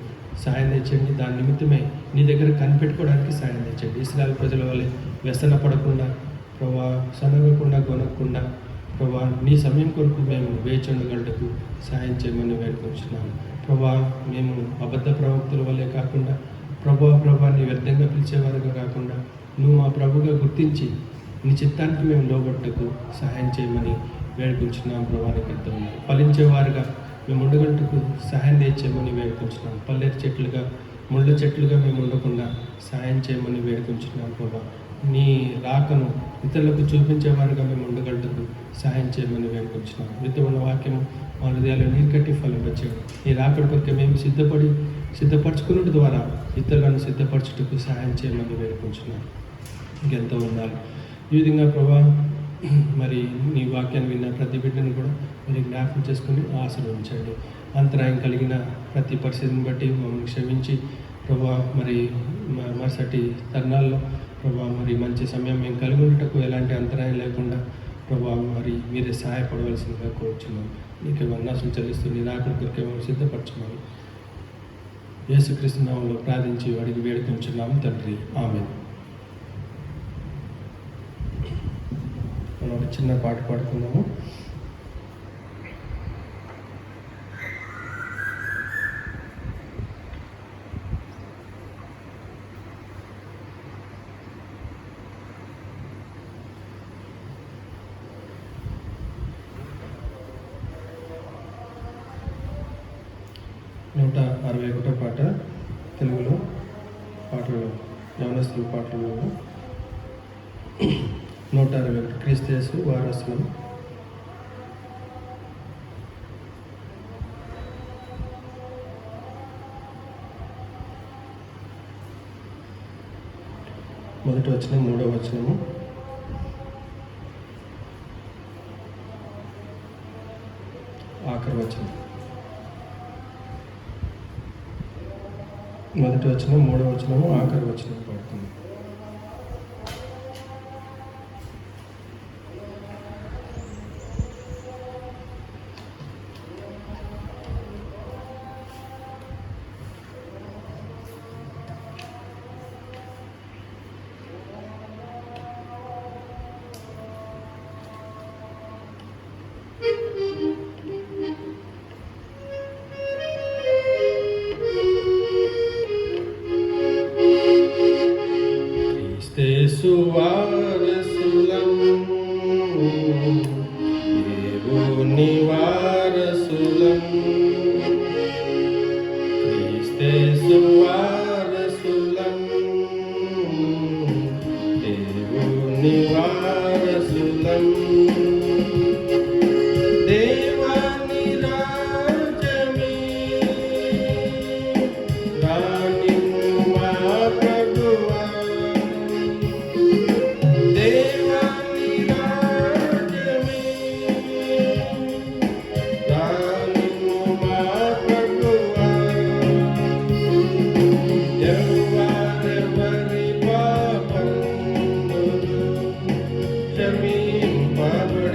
సహాయం తెచ్చండి. దాని నిమిత్తమే నీ దగ్గర కనిపెట్టుకోవడానికి సహాయం తెచ్చండి. ఇశ్రాయేలు ప్రజల వల్లే వ్యసన పడకుండా ప్రభా, సనగకుండా గొనకుండా ప్రభా, నీ సమయం కొరకు మేము వేచి ఉండగలటకు సహాయం చేయమని వేడుకొంటున్నాము. ప్రభా, మేము అబద్ధ ప్రవక్తుల వల్లే కాకుండా ప్రభా నీ వ్యర్థంగా పిలిచేవారుగా కాకుండా నువ్వు మా ప్రభుగా గుర్తించి నీ చిత్తానికి మేము లోబట్టకు సహాయం చేయమని వేడుకొంటున్నాం. ప్రభానికి ఎంతో ఫలించేవారుగా మేము ఉండగలటకు సహాయం చేయమని వేడుకొంటున్నాం. పల్లెరు చెట్లుగా, ముళ్ళ చెట్లుగా మేము ఉండకుండా సహాయం చేయమని వేడుకొంటున్నాం. ప్రభా, నీ రాకను ఇతరులకు చూపించేవారుగా మేము ఉండగలటకు సహాయం చేయమని వేడుకొంటున్నాం. విత్తమైన వాక్యము మా హృదయాలు నీరు కట్టి ఫలింపచేయండి. నీ రాకడ కొరకు మేము సిద్ధపరచుకున్నట్టు ద్వారా ఇతరులను సిద్ధపరచుటకు సహాయం చేయమని వేడుకొంటున్నాం. ఇంకెంతో ఉండాలి. ఈ విధంగా ప్రభా, మరి నీ వాక్యాన్ని విన్న ప్రతి బిడ్డను కూడా మీరు జ్ఞాపకం చేసుకుని ఆశీర్వదించండి. అంతరాయం కలిగిన ప్రతి పరిస్థితిని బట్టి మమ్మల్ని క్షమించి ప్రభా, మరి మరుసటి తరుణాల్లో ప్రభా, మరి మంచి సమయం మేము కలిగి ఉండటకు ఎలాంటి అంతరాయం లేకుండా ప్రభా, మరి మీరే సహాయపడవలసిందిగా కోరుచున్నాం. నీకే వందనాలు చెల్లిస్తూ నీ రాకడ కొరకే మేము సిద్ధపరచున్నాము. యేసుక్రీస్తు నామములో ప్రార్థించి అడిగి వేడుకొంచున్నాము తండ్రి. ఆమేన్. చిన్న పాట పాడుకుందాము. నూట 61 పాట తెలుగులో పాటలు యవనస్తుల పాటలు 161 క్రీస్తు యేసు వారసులం. మొదటి వచనం, మూడవ వచనము, ఆఖరి వచనం. మొదటి వచనం, మూడవ వచనము, ఆఖరి వచనం పాడుతుంది. యేసు వారసులం, దేవుని వారసులం. క్రీస్తు వారసులం, దేవుని వారసులం. దేవాని రాజ్యమే రానిమ్ము మా ప్రభువా. దేవాని రాజ్యమే రానిమ్ము మా ప్రభువా. ఎవరెవరి పాపములు క్షమింపబడును.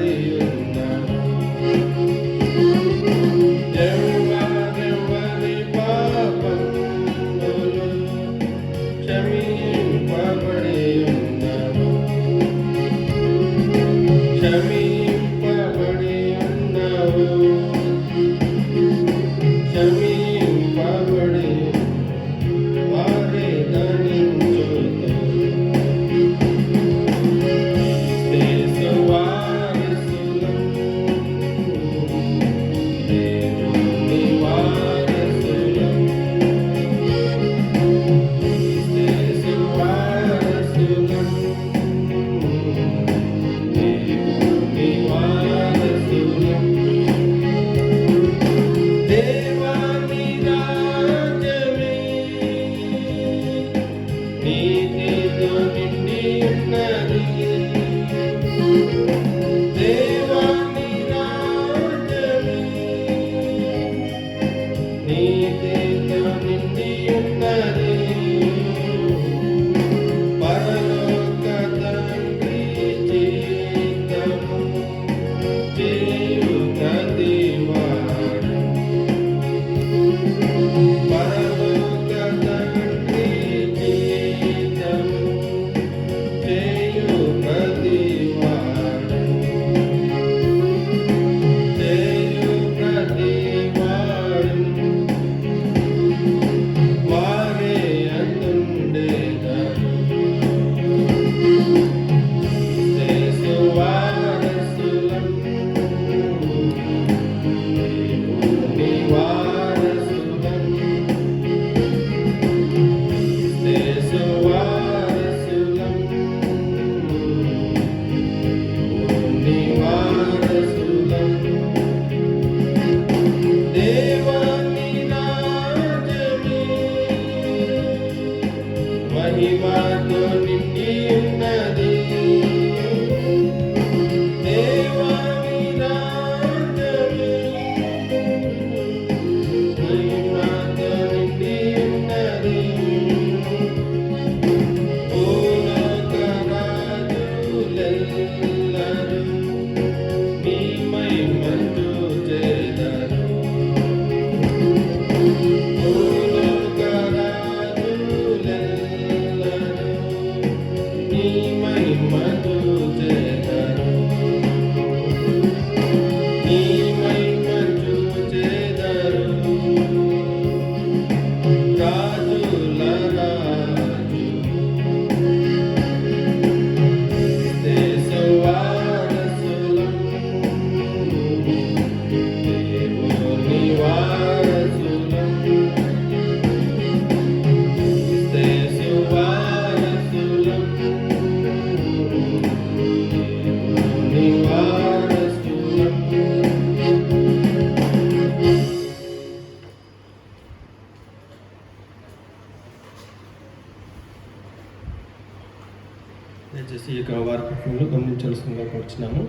దయచేసి ఈ యొక్క వారపత్రంలో గమనించాల్సిందిగా కూర్చున్నాము.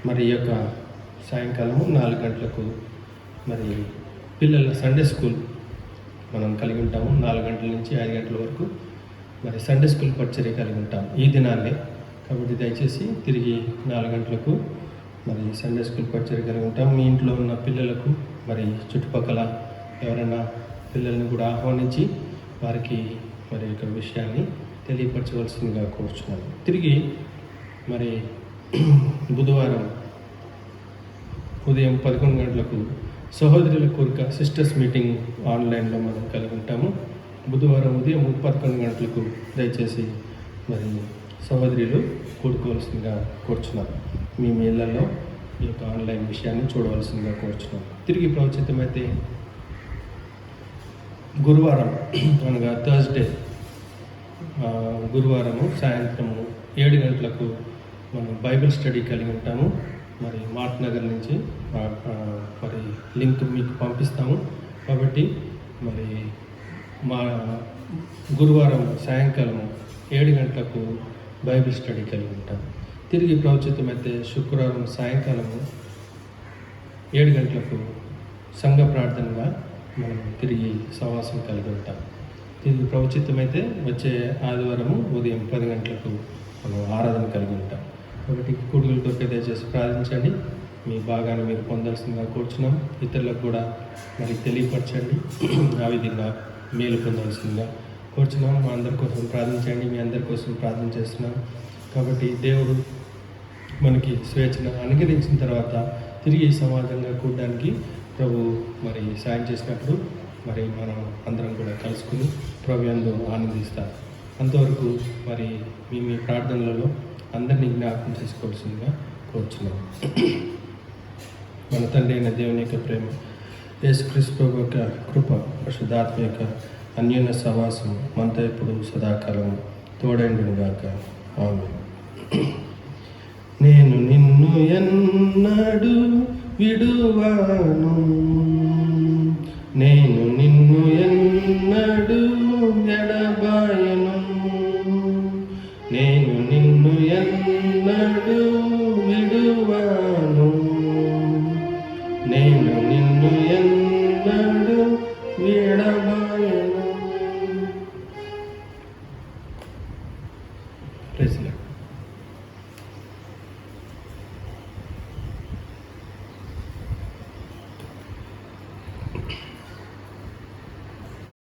మరి ఈ యొక్క సాయంకాలము 4 గంటలకు మరి పిల్లల సండే స్కూల్ మనం కలిగి ఉంటాము. 4 గంటల నుంచి 5 గంటల వరకు మరి సండే స్కూల్ పరిచర్య కలిగి ఉంటాం ఈ దినాన్ని. కాబట్టి దయచేసి తిరిగి 4 గంటలకు మరి సండే స్కూల్ పరిచర్య కలిగి ఉంటాం. మీ ఇంట్లో ఉన్న పిల్లలకు మరి చుట్టుపక్కల ఎవరైనా పిల్లల్ని కూడా ఆహ్వానించి వారికి మరి యొక్క విషయాన్ని తెలియపరచవలసిందిగా కోరుచున్నాను. తిరిగి మరి బుధవారం ఉదయం 11 గంటలకు సహోదరుల కోరిక సిస్టర్స్ మీటింగ్ ఆన్లైన్లో మనం కలిగి ఉంటాము. బుధవారం ఉదయం 11 గంటలకు దయచేసి మరి సహోదరులు కూడుకోవాల్సిందిగా కోరుచున్నాను. మీ ఇళ్లలో ఈ యొక్క ఆన్లైన్ విషయాన్ని చూడవలసిందిగా కోరుచున్నాను. తిరిగి ప్రవచితమైతే గురువారం అనగా థర్స్డే గురువారము సాయంత్రము 7 గంటలకు మనం బైబిల్ స్టడీ కలిగి ఉంటాము. మరి మార్ట్ నగర్ నుంచి మరి లింక్ మీకు పంపిస్తాము. కాబట్టి మరి మా గురువారం సాయంకాలం 7 గంటలకు బైబిల్ స్టడీ కలిగి ఉంటాం. తిరిగి ప్రవచితమైతే శుక్రవారం సాయంకాలము 7 గంటలకు సంఘ ప్రార్థనగా మనం తిరిగి సమావేశం కలిగి ఉంటాం. తిరిగి ప్రవచితమైతే వచ్చే ఆదివారము ఉదయం 10 గంటలకు మనం ఆరాధన కలిగి ఉంటాం. కాబట్టి కూడుగుల కొరకు దయచేసి ప్రార్థించండి. మీ భాగాన్ని మీరు పొందాల్సిందిగా కోరుచున్నాం. ఇతరులకు కూడా మరి తెలియపరచండి. ఆ విధంగా మేలు పొందాల్సిందిగా కోరుచున్నాం. మా అందరి కోసం ప్రార్థించండి. మీ అందరి కోసం ప్రార్థన చేస్తున్నాం. కాబట్టి దేవుడు మనకి స్వేచ్ఛను అనుగ్రహించిన తర్వాత తిరిగి సమాజంగా కూడడానికి ప్రభు మరి సాయం చేసినప్పుడు మరి మనం అందరం కూడా కలుసుకుని ప్రభు యందు ఆనందిస్తాం. అంతవరకు మరి మీ ప్రార్థనలలో అందరినీ జ్ఞాపకం చేసుకోవాల్సిందిగా కోరుచున్నాం. మన తండ్రి అయిన దేవుని యొక్క ప్రేమ, యేసుక్రీస్తు ప్రభు యొక్క కృప, పరిశుద్ధాత్మ యొక్క అన్యోన్య సహవాసం మనతో ఎప్పుడు సదాకాలం తోడైండుగాక. ఆమేన్. నేను నిన్ను ఎన్నడూ విడువను, నేను నిన్ను